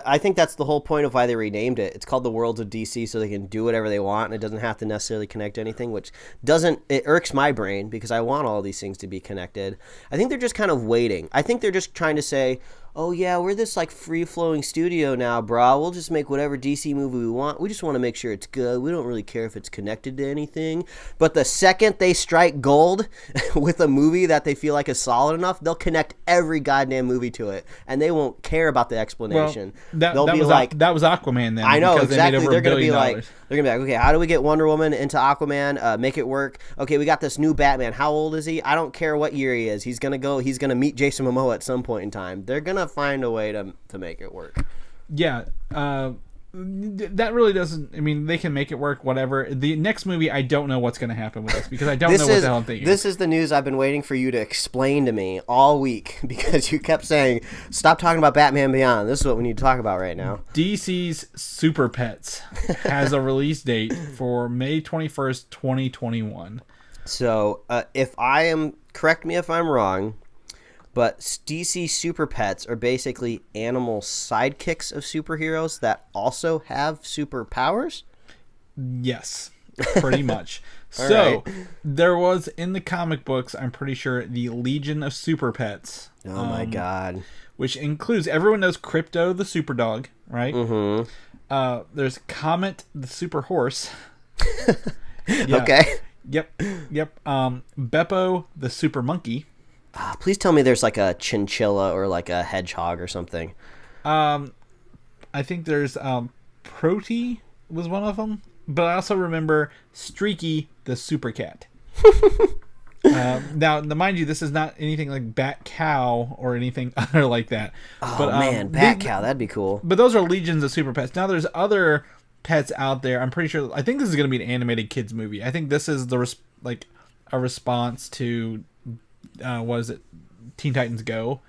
I think that's the whole point of why they renamed it. It's called the Worlds of DC so they can do whatever they want, and it doesn't have to necessarily connect to anything, which it irks my brain because I want all these things to be connected. I think they're just kind of waiting. I think they're just trying to say, oh yeah, we're this like free-flowing studio now, brah. We'll just make whatever DC movie we want. We just want to make sure it's good. We don't really care if it's connected to anything. But the second they strike gold with a movie that they feel like is solid enough, they'll connect every goddamn movie to it, and they won't care about the explanation. That was Aquaman then. I know, because exactly. They're They're gonna be like, okay, how do we get Wonder Woman into Aquaman? Make it work. Okay, we got this new Batman. How old is he? I don't care what year he is. He's gonna meet Jason Momoa at some point in time. They're gonna find a way to make it work. Yeah, that really doesn't. I mean, they can make it work. Whatever. The next movie, I don't know what's going to happen with this because I don't know what the hell I'm thinking. This is the news I've been waiting for you to explain to me all week because you kept saying, "Stop talking about Batman Beyond." This is what we need to talk about right now. DC's Super Pets has a release date for May 21st, 2021. So, correct me if I'm wrong, but DC Super Pets are basically animal sidekicks of superheroes that also have superpowers? Yes, pretty much. So, there was in the comic books, I'm pretty sure, the Legion of Super Pets. Oh my god. Which includes, everyone knows Crypto the Super Dog, right? Mm-hmm. There's Comet the Super Horse. Yeah. Okay. Yep. Beppo the Super Monkey. Please tell me there's like a chinchilla or like a hedgehog or something. I think there's Protey was one of them, but I also remember Streaky the Super Cat. Now, mind you, this is not anything like Bat Cow or anything other like that. Oh, but, man, Bat Cow, that'd be cool. But those are legions of super pets. Now, there's other pets out there. I'm pretty sure. I think this is going to be an animated kids movie. I think this is a response to what is it, Teen Titans Go,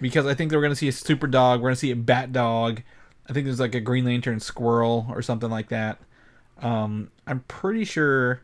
because I think we're going to see a super dog. We're going to see a bat dog. I think there's like a Green Lantern squirrel or something like that. I'm pretty sure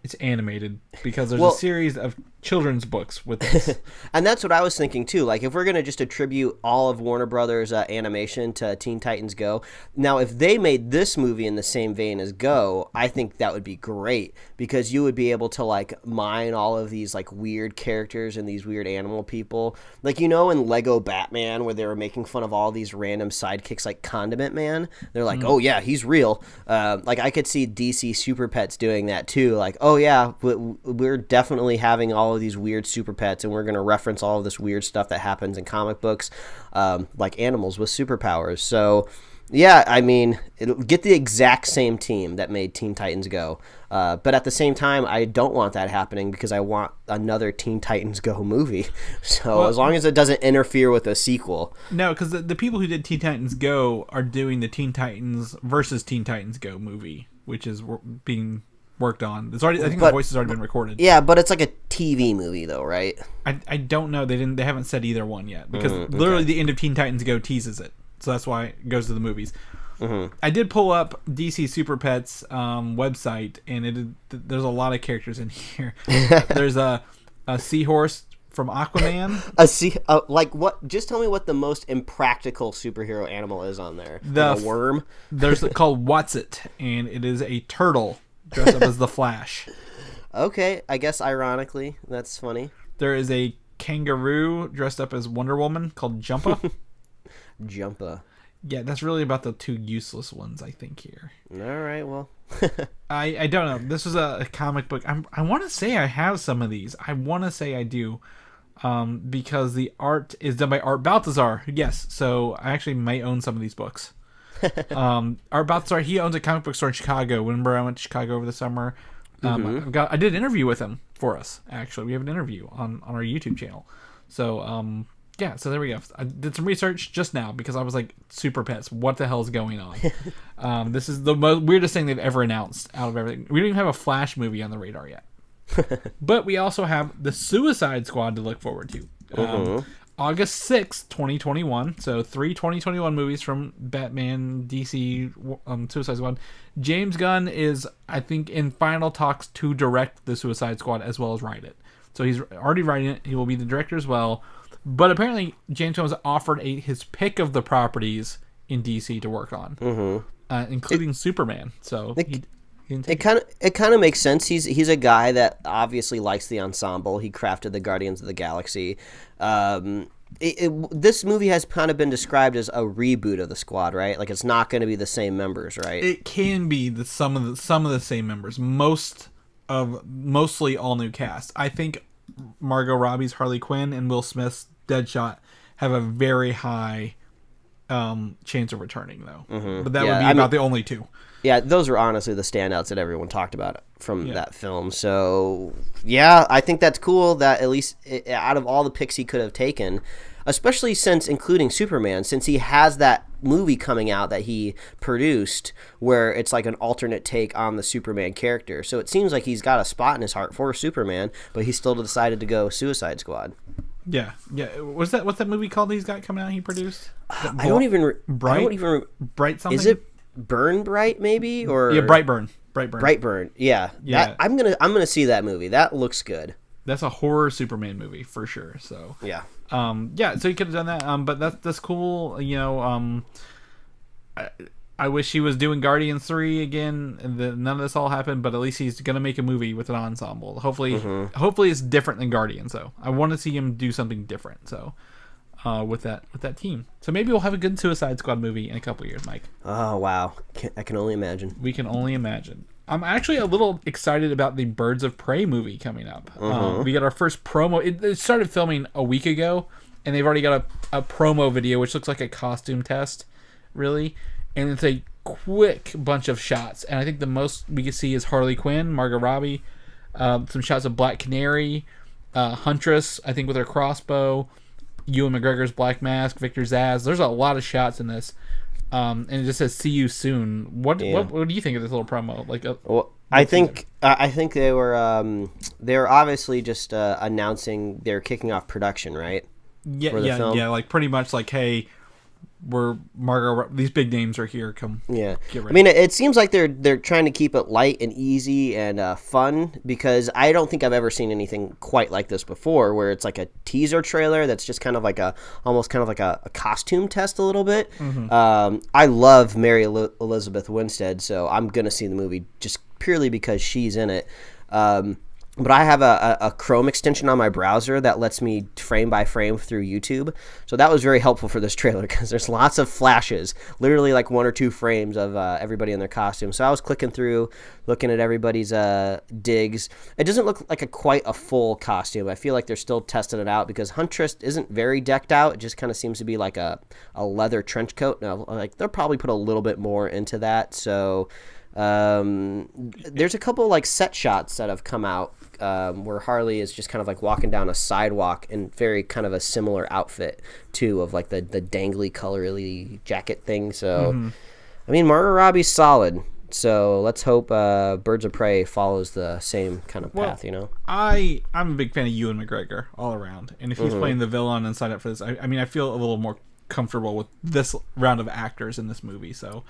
it's animated because there's a series of children's books with this. And that's what I was thinking too. Like, if we're going to just attribute all of Warner Brothers animation to Teen Titans Go, now if they made this movie in the same vein as Go, I think that would be great, because you would be able to like mine all of these like weird characters and these weird animal people. Like, you know, in Lego Batman, where they were making fun of all these random sidekicks like Condiment Man, they're like, oh yeah, he's real. Like, I could see DC Super Pets doing that too. Like, oh yeah, we're definitely having all of these weird super pets, and we're going to reference all of this weird stuff that happens in comic books, like animals with superpowers. So yeah, I mean, it'll get the exact same team that made Teen Titans Go, but at the same time, I don't want that happening because I want another Teen Titans Go movie. So as long as it doesn't interfere with a sequel. No, because the people who did Teen Titans Go are doing the Teen Titans versus Teen Titans Go movie, which is being worked on. It's already. I think the voice has already been recorded. Yeah, but it's like a TV movie, though, right? I don't know. They haven't said either one yet, because literally the end of Teen Titans Go teases it. So that's why it goes to the movies. Mm-hmm. I did pull up DC Super Pets website, and there's a lot of characters in here. There's a seahorse from Aquaman. Like what? Just tell me what the most impractical superhero animal is on there. A worm. There's called What's-It, and it is a turtle dressed up as the Flash. Okay, I guess ironically, that's funny. There is a kangaroo dressed up as Wonder Woman called Jumpa. Jumpa. Yeah, that's really about the two useless ones, I think, here. All right, well. I don't know. This was a comic book. I want to say I have some of these. I want to say I do. Because the art is done by Art Baltazar. Yes, so I actually may own some of these books. Art Baltazar, he owns a comic book store in Chicago. Remember I went to Chicago over the summer? I did an interview with him for us, actually. We have an interview on our YouTube channel. So, yeah, so there we go. I did some research just now because I was like, Super Pets, what the hell is going on? This is the weirdest thing they've ever announced out of everything. We don't even have a Flash movie on the radar yet. But we also have the Suicide Squad to look forward to. August 6th, 2021. So 3 2021 movies from Batman, DC, Suicide Squad. James Gunn is, I think, in final talks to direct the Suicide Squad as well as write it. So he's already writing it. He will be the director as well. But apparently, James Gunn was offered his pick of the properties in DC to work on, including Superman. So it kind of makes sense. He's a guy that obviously likes the ensemble. He crafted the Guardians of the Galaxy. this movie has kind of been described as a reboot of the Squad, right? Like it's not going to be the same members, right? It can be some of the same members. Mostly all new cast. I think Margot Robbie's Harley Quinn and Will Smith's Deadshot have a very high chance of returning, though. But that would be about the only two. Yeah, those are honestly the standouts that everyone talked about from that film. So, yeah, I think that's cool that at least out of all the picks he could have taken, especially since including Superman, since he has that movie coming out that he produced where it's like an alternate take on the Superman character. So it seems like he's got a spot in his heart for Superman, but he still decided to go Suicide Squad. Yeah. What's that movie called he's got coming out he produced? Bright something? Is it Burn Bright maybe? Or Brightburn. Yeah. I'm gonna see that movie. That looks good. That's a horror Superman movie for sure. So yeah. So he could have done that. But that's cool. You know, I wish he was doing Guardians 3 again. And none of this all happened, but at least he's gonna make a movie with an ensemble. Hopefully it's different than Guardians. Though I want to see him do something different. So. With that team, so maybe we'll have a good Suicide Squad movie in a couple of years, Mike. Oh wow, I can only imagine. We can only imagine. I'm actually a little excited about the Birds of Prey movie coming up. We got our first promo. It started filming a week ago, and they've already got a promo video, which looks like a costume test, really, and it's a quick bunch of shots. And I think the most we can see is Harley Quinn, Margot Robbie, some shots of Black Canary, Huntress, I think with her crossbow. Ewan McGregor's Black Mask, Victor Zsasz. There's a lot of shots in this, and it just says "See you soon." What do you think of this little promo? I think they were obviously just announcing they're kicking off production, right? Yeah. Like pretty much like, hey, we're these big names are here. Come, yeah. Get ready. I mean, it seems like they're trying to keep it light and easy and fun because I don't think I've ever seen anything quite like this before, where it's like a teaser trailer that's just kind of like almost kind of like a costume test a little bit. I love Mary Elizabeth Winstead, so I'm gonna see the movie just purely because she's in it. But I have a Chrome extension on my browser that lets me frame by frame through YouTube. So that was very helpful for this trailer because there's lots of flashes, literally like 1 or 2 frames of everybody in their costume. So I was clicking through, looking at everybody's digs. It doesn't look like quite a full costume. I feel like they're still testing it out because Huntress isn't very decked out. It just kind of seems to be like a leather trench coat. Now, like they'll probably put a little bit more into that. So there's a couple like set shots that have come out where Harley is just kind of like walking down a sidewalk in very kind of a similar outfit too, of like the dangly colorly jacket thing. So I mean, Margot Robbie's solid, so let's hope Birds of Prey follows the same kind of path. You know, I'm a big fan of Ewan McGregor all around, and if he's playing the villain and sign up for this, I mean I feel a little more comfortable with this round of actors in this movie. So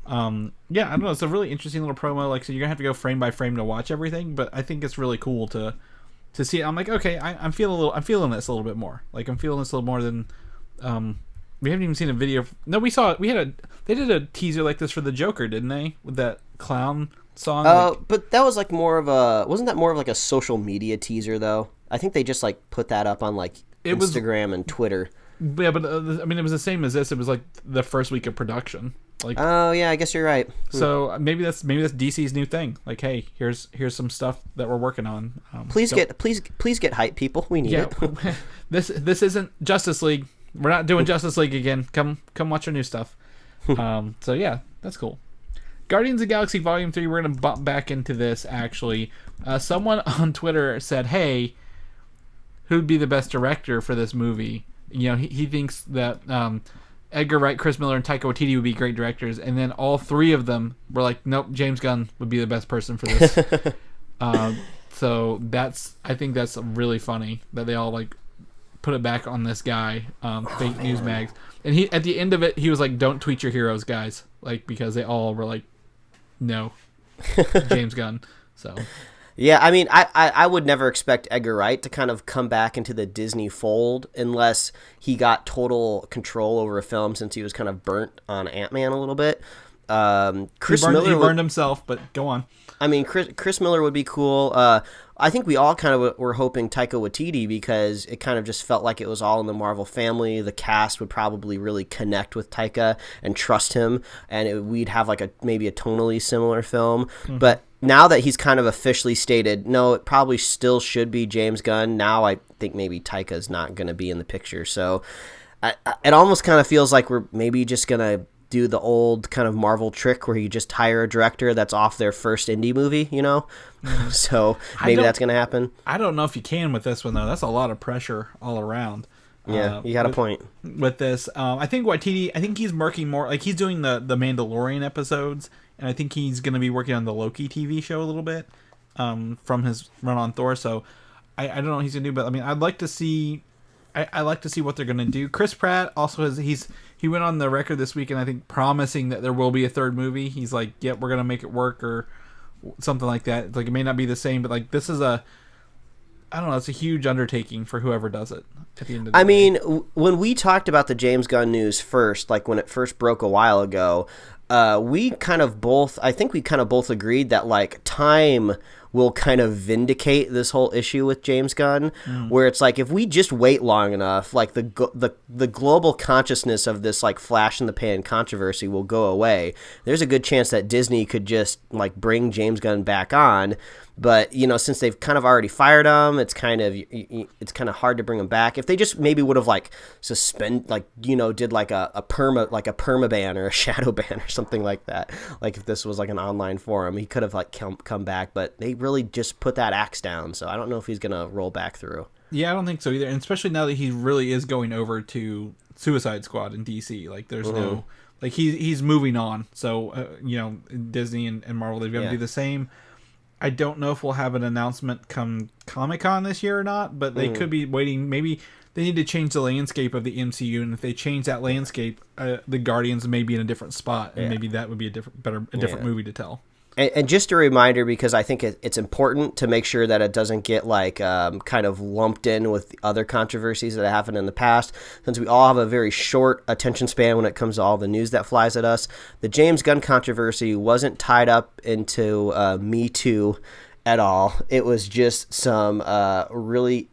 yeah, I don't know. It's a really interesting little promo. Like, so you're gonna have to go frame by frame to watch everything, but I think it's really cool to see it. I'm like, okay, I'm feeling this a little bit more. Like, I'm feeling this a little more than we haven't even seen a video. No, they did a teaser like this for the Joker, didn't they? With that clown song. But that was like wasn't that more of like a social media teaser though? I think they just like put that up on like Instagram and Twitter. Yeah, but I mean, it was the same as this. It was like the first week of production. Like, oh yeah, I guess you're right. So maybe that's DC's new thing. Like, hey, here's some stuff that we're working on. Please get hype, people. We need it. This isn't Justice League. We're not doing Justice League again. Come watch our new stuff. So yeah, that's cool. Guardians of the Galaxy Volume 3. We're gonna bump back into this. Actually, someone on Twitter said, "Hey, who'd be the best director for this movie?" You know, he thinks that Edgar Wright, Chris Miller, and Taika Waititi would be great directors, and then all 3 of them were like, "Nope, James Gunn would be the best person for this." So I think that's really funny that they all like put it back on this guy, fake news mags, and he at the end of it he was like, "Don't tweet your heroes, guys," like because they all were like, "No, James Gunn." So. Yeah, I mean, I would never expect Edgar Wright to kind of come back into the Disney fold unless he got total control over a film since he was kind of burnt on Ant-Man a little bit. Chris Miller he burned himself, but go on. I mean, Chris Miller would be cool. I think we all kind of were hoping Taika Waititi, because it kind of just felt like it was all in the Marvel family. The cast would probably really connect with Taika and trust him, and we'd have like maybe a tonally similar film. Mm-hmm. But now that he's kind of officially stated, no, it probably still should be James Gunn. Now I think maybe Taika's not going to be in the picture. So it almost kind of feels like we're maybe just going to do the old kind of Marvel trick where you just hire a director that's off their first indie movie, you know? Mm-hmm. So maybe that's going to happen. I don't know if you can with this one, though. That's a lot of pressure all around. Yeah, you got a point. With this, I think Waititi, he's working more, like he's doing the Mandalorian episodes, and I think he's going to be working on the Loki TV show a little bit from his run on Thor, so I don't know what he's going to do, but I mean, I'd like to see... I like to see what they're going to do. Chris Pratt also he went on the record this week, and I think promising that there will be a third movie. He's like, yep, we're going to make it work, or something like that. It's like, it may not be the same, but like, this is I don't know, it's a huge undertaking for whoever does it at the end of the day. mean, when we talked about the James Gunn news first, like when it first broke a while ago, we kind of both agreed that like time will kind of vindicate this whole issue with James Gunn, where it's like, if we just wait long enough, like the global consciousness of this like flash in the pan controversy will go away. There's a good chance that Disney could just like bring James Gunn back on. But, you know, since they've kind of already fired him, it's kind of hard to bring him back. If they just maybe would have like did like a perma ban or a shadow ban or something like that. Like if this was like an online forum, he could have like come back. But they really just put that axe down. So I don't know if he's gonna roll back through. Yeah, I don't think so either. And especially now that he really is going over to Suicide Squad in DC. Like there's no, like he's moving on. So Disney and Marvel, they've got to do the same. I don't know if we'll have an announcement come Comic-Con this year or not, but they could be waiting. Maybe they need to change the landscape of the MCU, and if they change that landscape, the Guardians may be in a different spot, and maybe that would be a different movie to tell. And just a reminder, because I think it's important to make sure that it doesn't get like kind of lumped in with other controversies that have happened in the past, since we all have a very short attention span when it comes to all the news that flies at us. The James Gunn controversy wasn't tied up into Me Too at all. It was just some really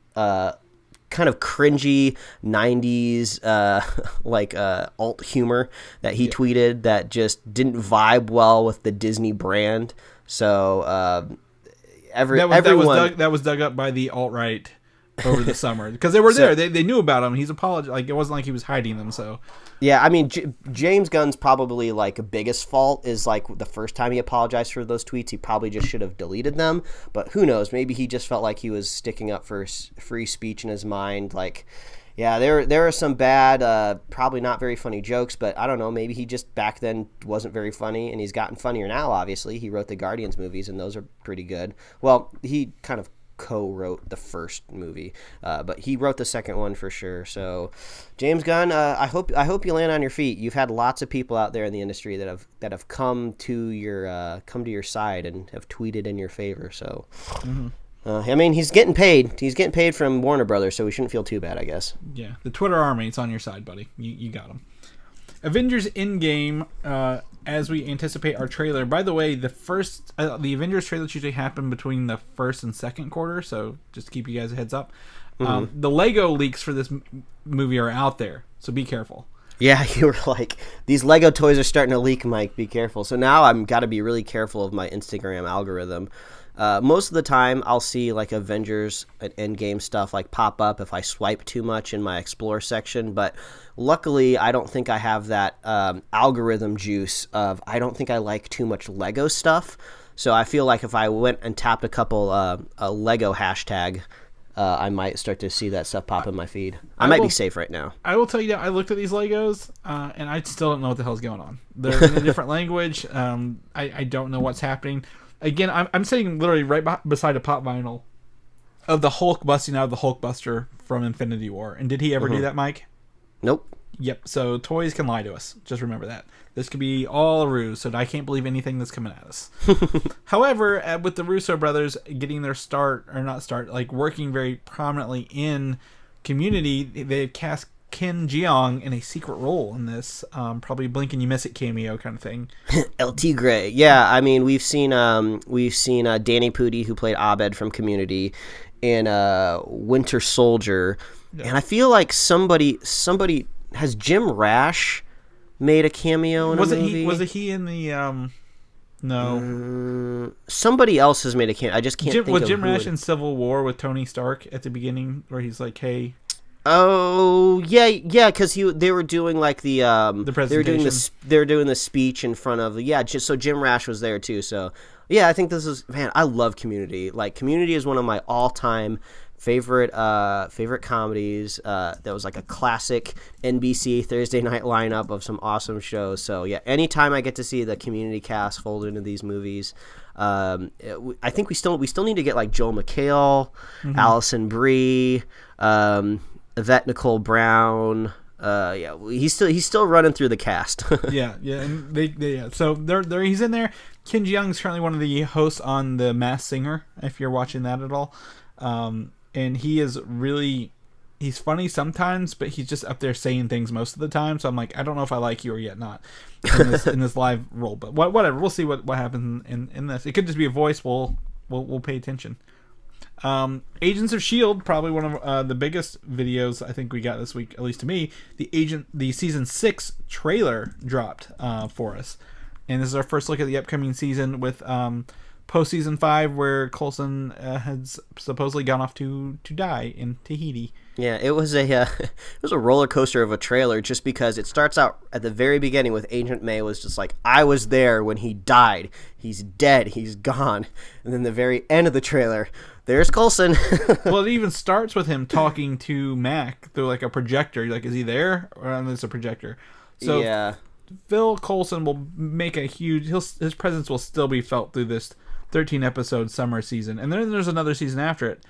kind of cringy 90s alt humor that he tweeted that just didn't vibe well with the Disney brand. So everyone that was dug up by the alt-right over the summer, because they were there. They knew about him. He's apologized. Like, it wasn't like he was hiding them. So yeah, I mean, James Gunn's probably like biggest fault is like the first time he apologized for those tweets, he probably just should have deleted them. But who knows? Maybe he just felt like he was sticking up for free speech in his mind. Like, yeah, there are some bad, probably not very funny jokes, but I don't know. Maybe he just back then wasn't very funny, and he's gotten funnier now. Obviously, he wrote the Guardians movies, and those are pretty good. Well, he kind of co-wrote the first movie, but he wrote the second one for sure. So James Gunn, I hope you land on your feet. You've had lots of people out there in the industry that have come to your side and have tweeted in your favor. So I mean, he's getting paid from Warner Brothers, so we shouldn't feel too bad, I guess. Yeah, the Twitter army, it's on your side, buddy. You got him. Avengers Endgame, as we anticipate our trailer. By the way, the Avengers trailers usually happen between the first and second quarter, so just to keep you guys a heads up. The Lego leaks for this movie are out there, so be careful. Yeah, you were like, these Lego toys are starting to leak, Mike. Be careful. So now I'm got to be really careful of my Instagram algorithm. Most of the time, I'll see like Avengers and Endgame stuff like pop up if I swipe too much in my Explore section. But luckily, I don't think I have that algorithm juice of I don't think I like too much Lego stuff. So I feel like if I went and tapped a couple a Lego hashtag, I might start to see that stuff pop in my feed. I might be safe right now. I will tell you that I looked at these Legos, and I still don't know what the hell's going on. They're in a different language. I don't know what's happening. Again, I'm sitting literally right beside a pop vinyl of the Hulk busting out of the Hulkbuster from Infinity War. And did he ever do that, Mike? Nope. Yep. So toys can lie to us. Just remember that. This could be all a ruse, so I can't believe anything that's coming at us. However, with the Russo brothers getting their working very prominently in Community, they've cast Ken Jeong in a secret role in this, probably blink and you miss it cameo kind of thing. El Tigre. Yeah, I mean, we've seen Danny Pudi, who played Abed from Community, in Winter Soldier, and I feel like somebody has Jim Rash made a cameo in a movie. Was it he in the no? Somebody else has made a cameo. I just can't think of Was Jim who Rash in Civil War with Tony Stark at the beginning, where he's like, "Hey." Oh yeah, because they were doing like the presentation. They were doing the speech in front of so Jim Rash was there too. So yeah, I think this is, man, I love Community. Like, Community is one of my all-time favorite comedies. That was like a classic NBC Thursday night lineup of some awesome shows. So yeah, anytime I get to see the Community cast fold into these movies, I think we still need to get like Joel McHale, Allison Brie, Yvette Nicole Brown. He's still running through the cast. yeah, and so he's in there. Ken Jeong's currently one of the hosts on The Masked Singer, if you're watching that at all. And he's funny sometimes, but he's just up there saying things most of the time. So I'm like, I don't know if I like you or yet not in this live role. But whatever, we'll see what happens in this. It could just be a voice. We'll pay attention. Agents of S.H.I.E.L.D., probably one of the biggest videos I think we got this week, at least to me. The season 6 trailer dropped for us, and this is our first look at the upcoming season with post season 5, where Coulson has supposedly gone off to die in Tahiti. Yeah, it was a roller coaster of a trailer, just because it starts out at the very beginning with Agent May was just like, I was there when he died. He's dead. He's gone. And then the very end of the trailer, there's Coulson. Well, it even starts with him talking to Mac through like a projector. You're like, is he there? Or it's a projector. So yeah. Phil Coulson will make a huge... his presence will still be felt through this 13-episode summer season. And then there's another season after it.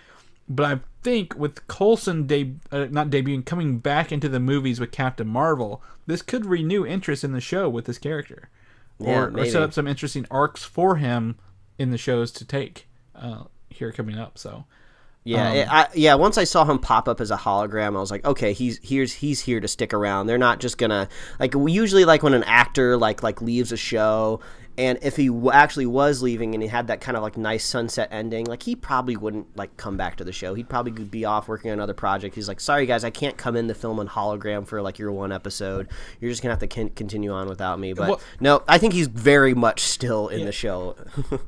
But I think with Coulson not debuting, coming back into the movies with Captain Marvel, this could renew interest in the show with this character. Or set up some interesting arcs for him in the shows to take here coming up. So yeah, once I saw him pop up as a hologram, I was like, okay, he's here to stick around. They're not just gonna, like, usually like when an actor like leaves a show, and if he actually was leaving and he had that kind of like nice sunset ending, like, he probably wouldn't like come back to the show. He'd probably be off working on another project. He's like, sorry guys, I can't come in to film on hologram for like your one episode. You're just gonna have to continue on without me. But no, I think he's very much still in the show.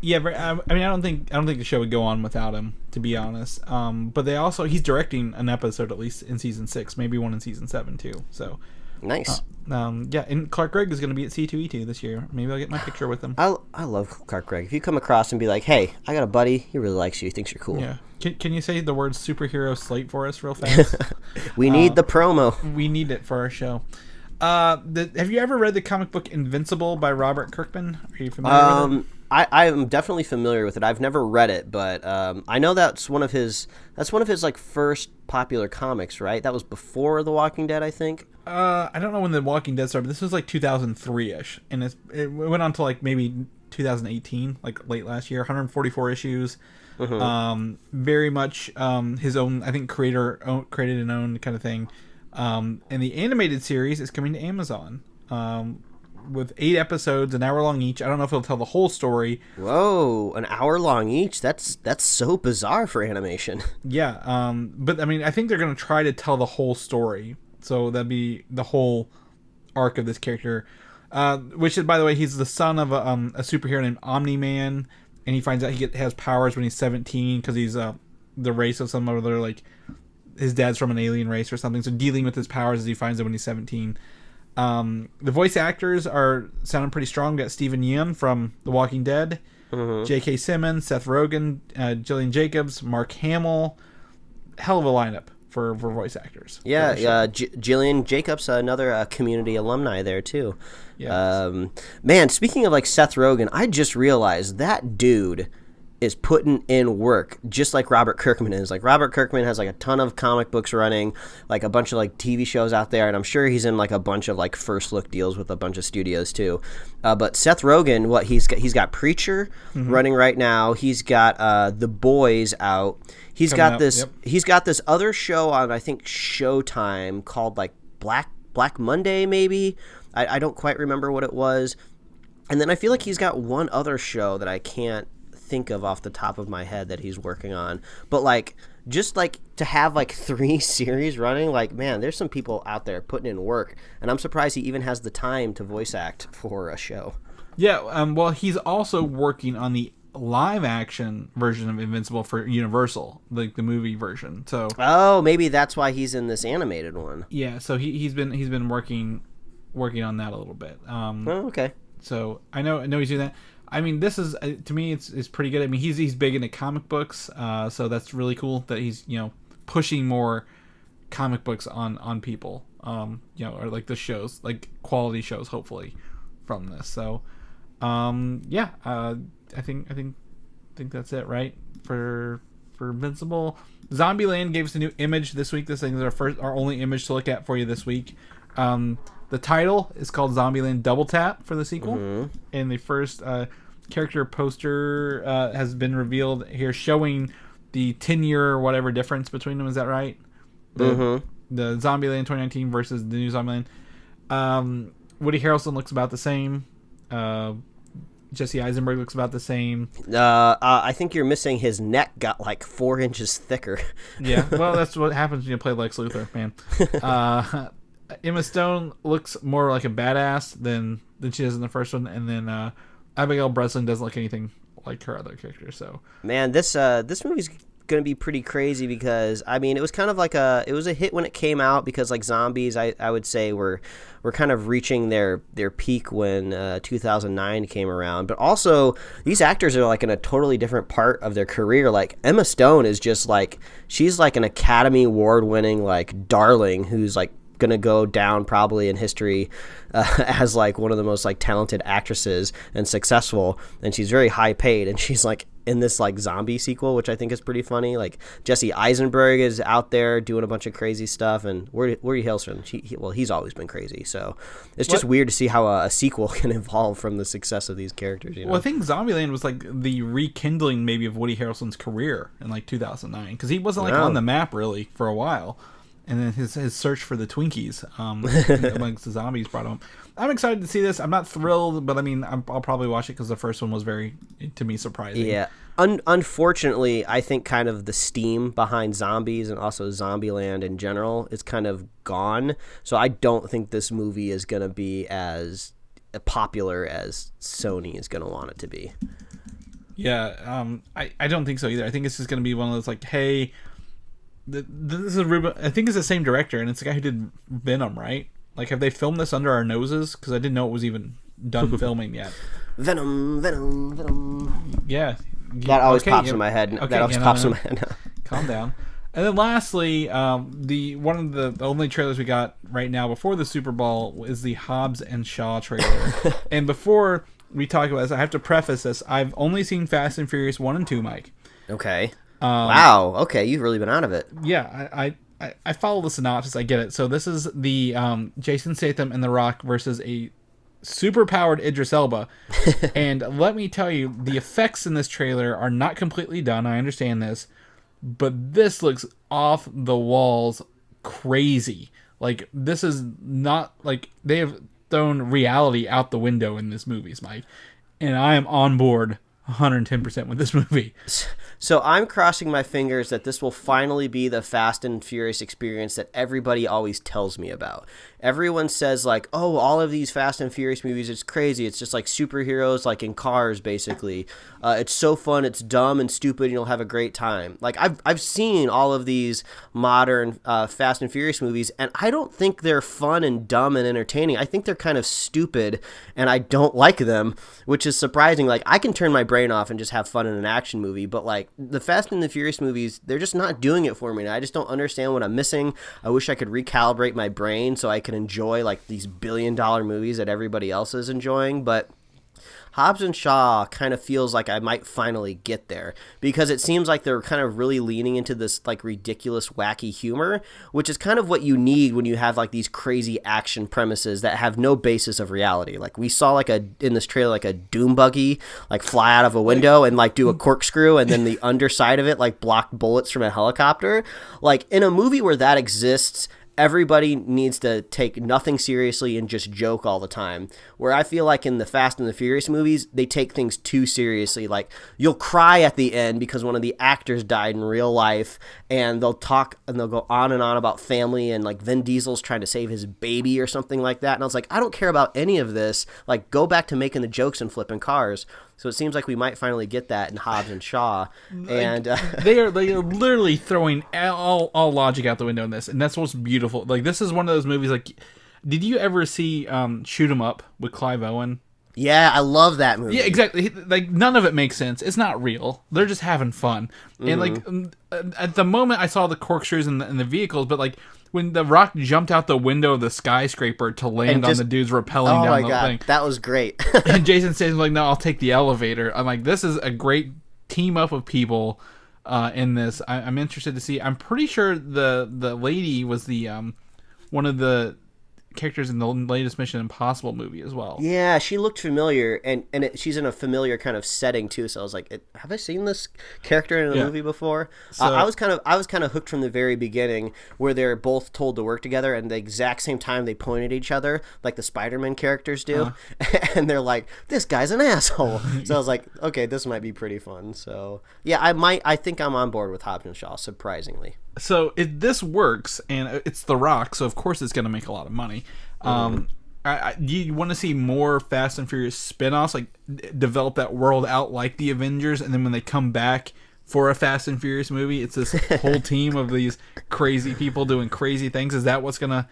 Yeah, I mean, I don't think the show would go on without him, to be honest. But he's directing an episode at least in season 6, maybe one in season 7 too. So nice. Yeah, and Clark Gregg is going to be at C2E2 this year. Maybe I'll get my picture with him. I love Clark Gregg. If you come across and be like, hey, I got a buddy, he really likes you, he thinks you're cool. Yeah. Can you say the word superhero Slate for us real fast? We need the promo. We need it for our show. Have you ever read the comic book Invincible by Robert Kirkman? Are you familiar with it? I am definitely familiar with it. I've never read it, but I know that's one of his like first popular comics, right? That was before The Walking Dead, I think. I don't know when The Walking Dead started, but this was like 2003-ish, and it went on to like maybe 2018, like late last year. 144 issues. Mm-hmm. Very much his own, I think, created and owned kind of thing. And the animated series is coming to Amazon. With 8 episodes, an hour long each. I don't know if it'll tell the whole story. Whoa, an hour long each? That's so bizarre for animation. Yeah, but I mean, I think they're going to try to tell the whole story. So that'd be the whole arc of this character. Which is, by the way, he's the son of a superhero named Omni-Man, and he finds out he has powers when he's 17 because he's the race of some other, like, his dad's from an alien race or something. So dealing with his powers as he finds them when he's 17. The voice actors are sounding pretty strong. We got Stephen Yeun from The Walking Dead, J.K. Simmons, Seth Rogen, Gillian Jacobs, Mark Hamill. Hell of a lineup for voice actors. Yeah, Gillian Jacobs, another Community alumni there too. Yes. Man, speaking of like Seth Rogen, I just realized that dude is putting in work just like Robert Kirkman is. Like Robert Kirkman has like a ton of comic books running, like a bunch of like TV shows out there, and I'm sure he's in like a bunch of like first look deals with a bunch of studios too. But Seth Rogen, he's got Preacher running right now. He's got The Boys out. He's got this other show on, I think, Showtime called like Black Monday maybe. I don't quite remember what it was. And then I feel like he's got one other show that I can't think of off the top of my head that he's working on. But like just like to have like 3 series running, like, man, there's some people out there putting in work, and I'm surprised he even has the time to voice act for a show. Yeah, well, he's also working on the live action version of Invincible for Universal, like the movie version. So maybe that's why he's in this animated one. Yeah, so he's been working on that a little bit. Okay. So I know he's doing that. I mean, this is, to me, it's pretty good. I mean, he's big into comic books, so that's really cool that he's, pushing more comic books on people, or like the shows, like quality shows, hopefully, from this. So, I think that's it, right? For Invincible. Zombieland gave us a new image this week. This is our only image to look at for you this week. The title is called Zombieland Double Tap for the sequel, and the first character poster has been revealed here, showing the 10-year or whatever difference between them. Is that right? The Zombieland 2019 versus the new Zombieland. Woody Harrelson looks about the same. Jesse Eisenberg looks about the same. I think you're missing his neck got like 4 inches thicker. Yeah, well, that's what happens when you play Lex Luthor, man. Emma Stone looks more like a badass than she does in the first one, and then Abigail Breslin doesn't look anything like her other characters. So, man, this movie's gonna be pretty crazy because I mean it was kind of like it was a hit when it came out because like zombies I would say were kind of reaching their peak when 2009 came around, but also these actors are like in a totally different part of their career. Like Emma Stone is just like, she's like an Academy Award winning like darling who's like gonna go down probably in history as like one of the most like talented actresses and successful, and she's very high paid, and she's like in this like zombie sequel, which I think is pretty funny. Like Jesse Eisenberg is out there doing a bunch of crazy stuff, and Woody Harrelson, he's always been crazy, so it's just weird to see how a sequel can evolve from the success of these characters, Well, I think Zombieland was like the rekindling maybe of Woody Harrelson's career in like 2009, because he wasn't like on the map really for a while. And then his search for the Twinkies amongst the zombies brought him. I'm excited to see this. I'm not thrilled, but I mean, I'll probably watch it because the first one was very, to me, surprising. Yeah. Unfortunately, I think kind of the steam behind zombies and also Zombieland in general is kind of gone. So I don't think this movie is going to be as popular as Sony is going to want it to be. Yeah, I don't think so either. I think this is going to be one of those like, hey... This is I think it's the same director, and it's the guy who did Venom, right? Like, have they filmed this under our noses? Because I didn't know it was even done filming yet. Venom. Yeah. That always pops in my head. Okay, that always pops in my head. Calm down. And then lastly, one of the only trailers we got right now before the Super Bowl is the Hobbs and Shaw trailer. And before we talk about this, I have to preface this. I've only seen Fast and Furious 1 and 2, Mike. Okay. Wow. Okay, you've really been out of it. Yeah, I follow the synopsis. I get it. So this is the Jason Statham and The Rock versus a super-powered Idris Elba. And let me tell you, the effects in this trailer are not completely done. I understand this. But this looks off the walls crazy. Like, this is not... Like, they have thrown reality out the window in this movie, Mike. And I am on board 110% with this movie. So I'm crossing my fingers that this will finally be the Fast and Furious experience that everybody always tells me about. Everyone says like, oh, all of these Fast and Furious movies, it's crazy. It's just like superheroes, like in cars, basically. It's so fun. It's dumb and stupid, and you'll have a great time. Like I've seen all of these modern Fast and Furious movies, and I don't think they're fun and dumb and entertaining. I think they're kind of stupid, and I don't like them, which is surprising. Like I can turn my brain off and just have fun in an action movie, but like the Fast and the Furious movies, they're just not doing it for me. And I just don't understand what I'm missing. I wish I could recalibrate my brain so I could enjoy like these billion-dollar movies that everybody else is enjoying, but Hobbs and Shaw kind of feels like I might finally get there because it seems like they're kind of really leaning into this like ridiculous, wacky humor, which is kind of what you need when you have like these crazy action premises that have no basis of reality. Like we saw like in this trailer, like a doom buggy like fly out of a window and like do a corkscrew, and then the underside of it like block bullets from a helicopter. Like in a movie where that exists, everybody needs to take nothing seriously and just joke all the time. Where I feel like in the Fast and the Furious movies, they take things too seriously. Like, you'll cry at the end because one of the actors died in real life, and they'll talk and they'll go on and on about family, and like Vin Diesel's trying to save his baby or something like that. And I was like, I don't care about any of this. Like, go back to making the jokes and flipping cars. So it seems like we might finally get that in Hobbs and Shaw, and they are literally throwing all logic out the window in this, and that's what's beautiful. Like this is one of those movies. Like, did you ever see Shoot 'Em Up with Clive Owen? Yeah, I love that movie. Yeah, exactly. Like none of it makes sense. It's not real. They're just having fun. And like at the moment, I saw the corkscrews in the vehicles, but like when The Rock jumped out the window of the skyscraper to land on the dudes rappelling down the thing. That was great. And Jason Statham's like, no, I'll take the elevator. I'm like, this is a great team up of people in this. I'm interested to see. I'm pretty sure the lady was the one of the characters in the latest Mission Impossible movie as well. Yeah, she looked familiar, and she's in a familiar kind of setting too. So I was like, have I seen this character in a movie before? So, I was kind of hooked from the very beginning, where they're both told to work together, and the exact same time they point at each other, like the Spider-Man characters do, and they're like, "This guy's an asshole." So I was like, okay, this might be pretty fun. So yeah, I think I'm on board with Hobbs and Shaw, surprisingly. So this works, and it's The Rock, so of course it's going to make a lot of money. Do you want to see more Fast and Furious spin-offs, like develop that world out like the Avengers, and then when they come back for a Fast and Furious movie, it's this whole team of these crazy people doing crazy things? Is that what's going to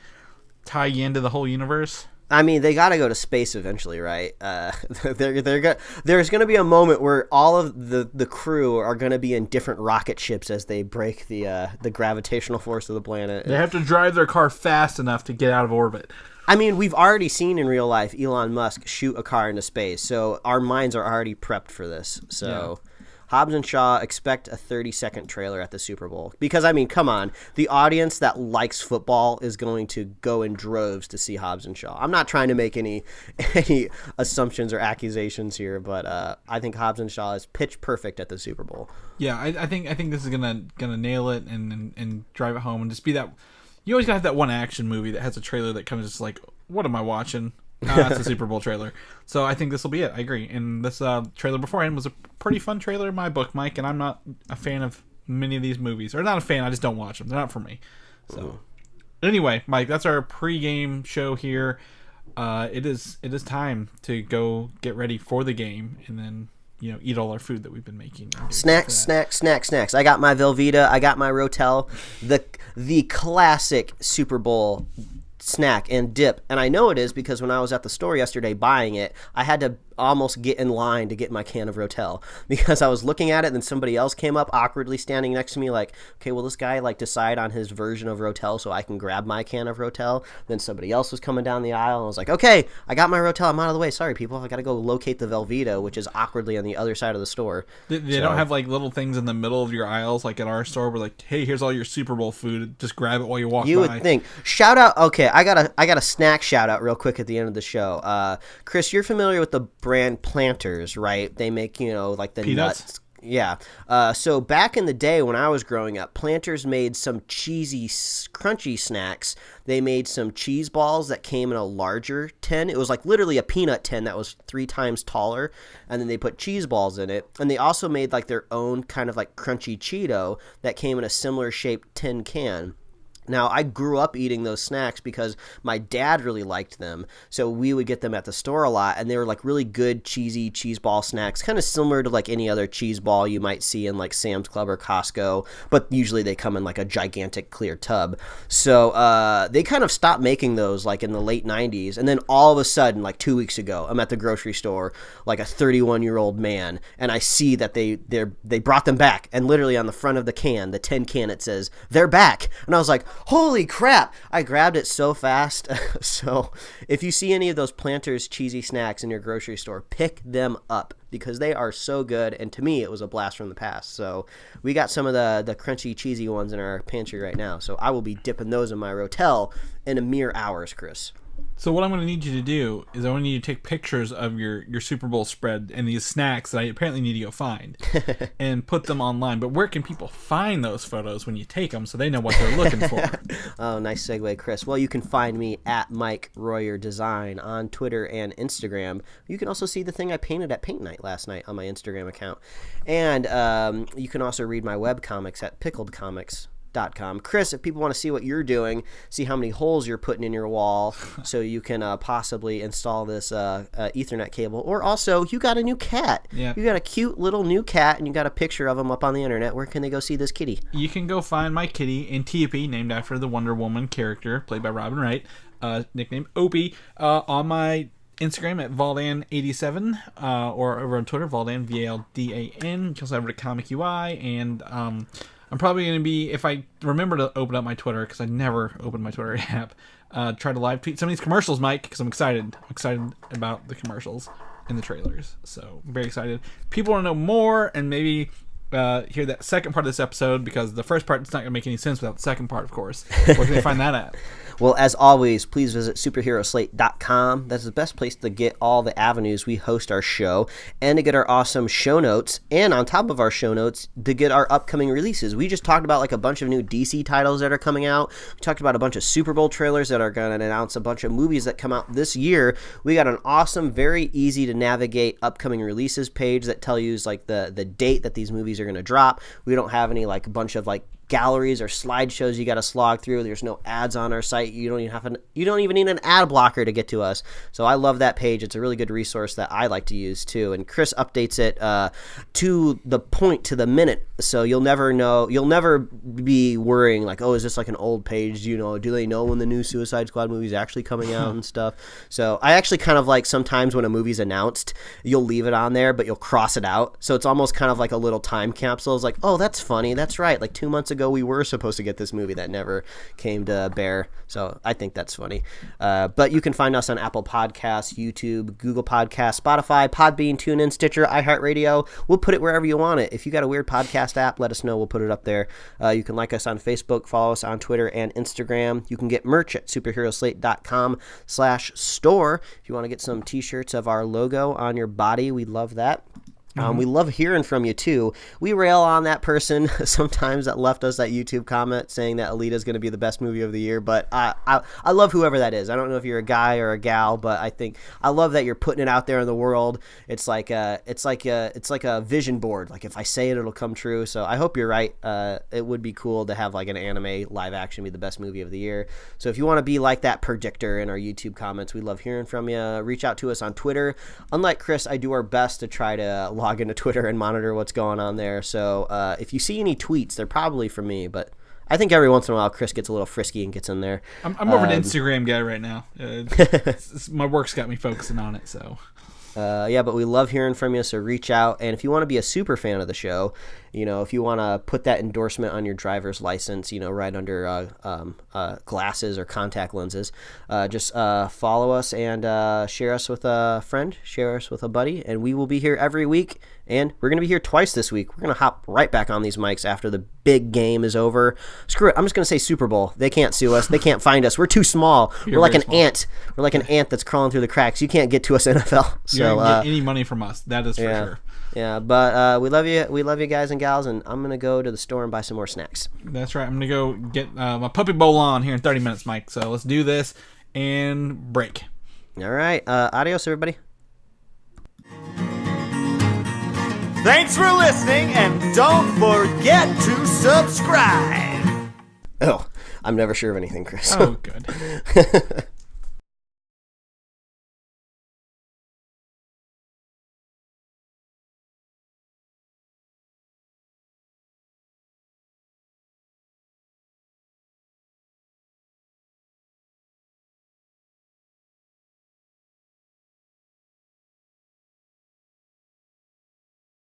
tie you into the whole universe? I mean, they got to go to space eventually, right? There's going to be a moment where all of the crew are going to be in different rocket ships as they break the gravitational force of the planet. They have to drive their car fast enough to get out of orbit. I mean, we've already seen in real life Elon Musk shoot a car into space, so our minds are already prepped for this. So Hobbs and Shaw, expect a 30-second trailer at the Super Bowl. Because, I mean, come on. The audience that likes football is going to go in droves to see Hobbs and Shaw. I'm not trying to make any assumptions or accusations here, but I think Hobbs and Shaw is pitch perfect at the Super Bowl. Yeah, I think this is gonna nail it and drive it home and just be that. You always gotta have that one action movie that has a trailer that comes just like, what am I watching? That's a Super Bowl trailer. So I think this will be it. I agree. And this trailer beforehand was a pretty fun trailer in my book, Mike, and I'm not a fan of many of these movies. Or not a fan, I just don't watch them. They're not for me. So anyway, Mike, that's our pregame show here. It is time to go get ready for the game and then, eat all our food that we've been making. Snacks. I got my Velveeta. I got my Rotel. The classic Super Bowl snack and dip, and I know it is because when I was at the store yesterday buying it, I had to almost get in line to get my can of Rotel because I was looking at it and then somebody else came up awkwardly standing next to me like, okay, will this guy like decide on his version of Rotel so I can grab my can of Rotel? Then somebody else was coming down the aisle and I was like, okay, I got my Rotel, I'm out of the way, sorry people, I gotta go locate the Velveeta, which is awkwardly on the other side of the store. They don't have like little things in the middle of your aisles like at our store where like, hey, here's all your Super Bowl food, just grab it while you walk by. You would think. Shout out, okay, I got a snack shout out real quick at the end of the show. Chris, you're familiar with the brand Planters, right? They make, like the peanuts. Nuts. Yeah. So back in the day when I was growing up, Planters made some cheesy, crunchy snacks. They made some cheese balls that came in a larger tin. It was like literally a peanut tin that was 3 times taller. And then they put cheese balls in it. And they also made like their own kind of like crunchy Cheeto that came in a similar shaped tin can. Now, I grew up eating those snacks because my dad really liked them, so we would get them at the store a lot, and they were like really good cheesy cheese ball snacks, kind of similar to like any other cheese ball you might see in like Sam's Club or Costco, but usually they come in like a gigantic clear tub. So they kind of stopped making those like in the late 90s, and then all of a sudden, like 2 weeks ago, I'm at the grocery store, like a 31-year-old man, and I see that they brought them back, and literally on the front of the can, the tin can, it says, "They're back," and I was like, holy crap, I grabbed it so fast. So if you see any of those Planters cheesy snacks in your grocery store, pick them up because they are so good. And to me, it was a blast from the past. So we got some of the crunchy, cheesy ones in our pantry right now. So I will be dipping those in my Rotel in a mere hours, Chris. So what I'm going to need you to do is I want you to take pictures of your Super Bowl spread and these snacks that I apparently need to go find and put them online. But where can people find those photos when you take them so they know what they're looking for? Oh, nice segue, Chris. Well, you can find me at Mike Royer Design on Twitter and Instagram. You can also see the thing I painted at Paint Night last night on my Instagram account. And you can also read my webcomics at pickledcomics.com. Chris, if people want to see what you're doing, see how many holes you're putting in your wall so you can possibly install this Ethernet cable, or also you got a new cat. Yeah. You got a cute little new cat and you got a picture of him up on the internet. Where can they go see this kitty? You can go find my kitty in TP, named after the Wonder Woman character played by Robin Wright, nicknamed Opie, on my Instagram at Valdan87, or over on Twitter, Valdan, VALDAN. You can also have it at Comic UI, and I'm probably going to be, if I remember to open up my Twitter, because I never open my Twitter app, try to live tweet some of these commercials, Mike, because I'm excited. I'm excited about the commercials and the trailers. So, I'm very excited. People want to know more and maybe hear that second part of this episode, because the first part is not going to make any sense without the second part, of course. Where can they find that at? Well, as always, please visit superheroslate.com. That's the best place to get all the avenues we host our show and to get our awesome show notes. And on top of our show notes, to get our upcoming releases. We just talked about like a bunch of new DC titles that are coming out. We talked about a bunch of Super Bowl trailers that are going to announce a bunch of movies that come out this year. We got an awesome, very easy to navigate upcoming releases page that tells you like the date that these movies are going to drop. We don't have any like a bunch of like galleries or slideshows you got to slog through. There's no ads on our site. You don't even need an ad blocker to get to us. So I love that page. It's a really good resource that I like to use too. And Chris updates it to the point, to the minute. So you'll never be worrying like, oh, is this like an old page? Do they know when the new Suicide Squad movie is actually coming out and stuff? So I actually kind of like sometimes when a movie's announced, you'll leave it on there, but you'll cross it out. So it's almost kind of like a little time capsule. It's like, oh, that's funny. That's right. Like 2 months ago, we were supposed to get this movie that never came to bear. So I think that's funny. But you can find us on Apple Podcasts, YouTube, Google Podcasts, Spotify, Podbean, TuneIn, Stitcher, iHeartRadio. We'll put it wherever you want it. If you got a weird podcast app, let us know. We'll put it up there. You can like us on Facebook, follow us on Twitter and Instagram. You can get merch at superheroslate.com/store. If you want to get some t-shirts of our logo on your body, we love that. We love hearing from you, too. We rail on that person sometimes that left us that YouTube comment saying that Alita is going to be the best movie of the year, but I love whoever that is. I don't know if you're a guy or a gal, but I love that you're putting it out there in the world. It's like a vision board. Like if I say it, it'll come true. So I hope you're right. It would be cool to have like an anime live action be the best movie of the year. So if you want to be like that predictor in our YouTube comments, we love hearing from you. Reach out to us on Twitter. Unlike Chris, I do our best to try to log into Twitter and monitor what's going on there. So if you see any tweets, they're probably from me, but I think every once in a while Chris gets a little frisky and gets in there. I'm more of an Instagram guy right now. My work's got me focusing on it, so. But we love hearing from you, so reach out. And if you want to be a super fan of the show, if you want to put that endorsement on your driver's license, right under glasses or contact lenses, just follow us and share us with a friend, share us with a buddy, and we will be here every week. And we're going to be here twice this week. We're going to hop right back on these mics after the big game is over. Screw it. I'm just going to say Super Bowl. They can't sue us. They can't find us. We're too small. We're like an ant. We're like an ant that's crawling through the cracks. You can't get to us, NFL. You don't get any money from us. That is for sure. Yeah, but we love you. We love you guys and gals, and I'm going to go to the store and buy some more snacks. That's right. I'm going to go get my puppy bowl on here in 30 minutes, Mike. So let's do this and break. All right. Adios, everybody. Thanks for listening, and don't forget to subscribe. Oh, I'm never sure of anything, Chris. Oh, good.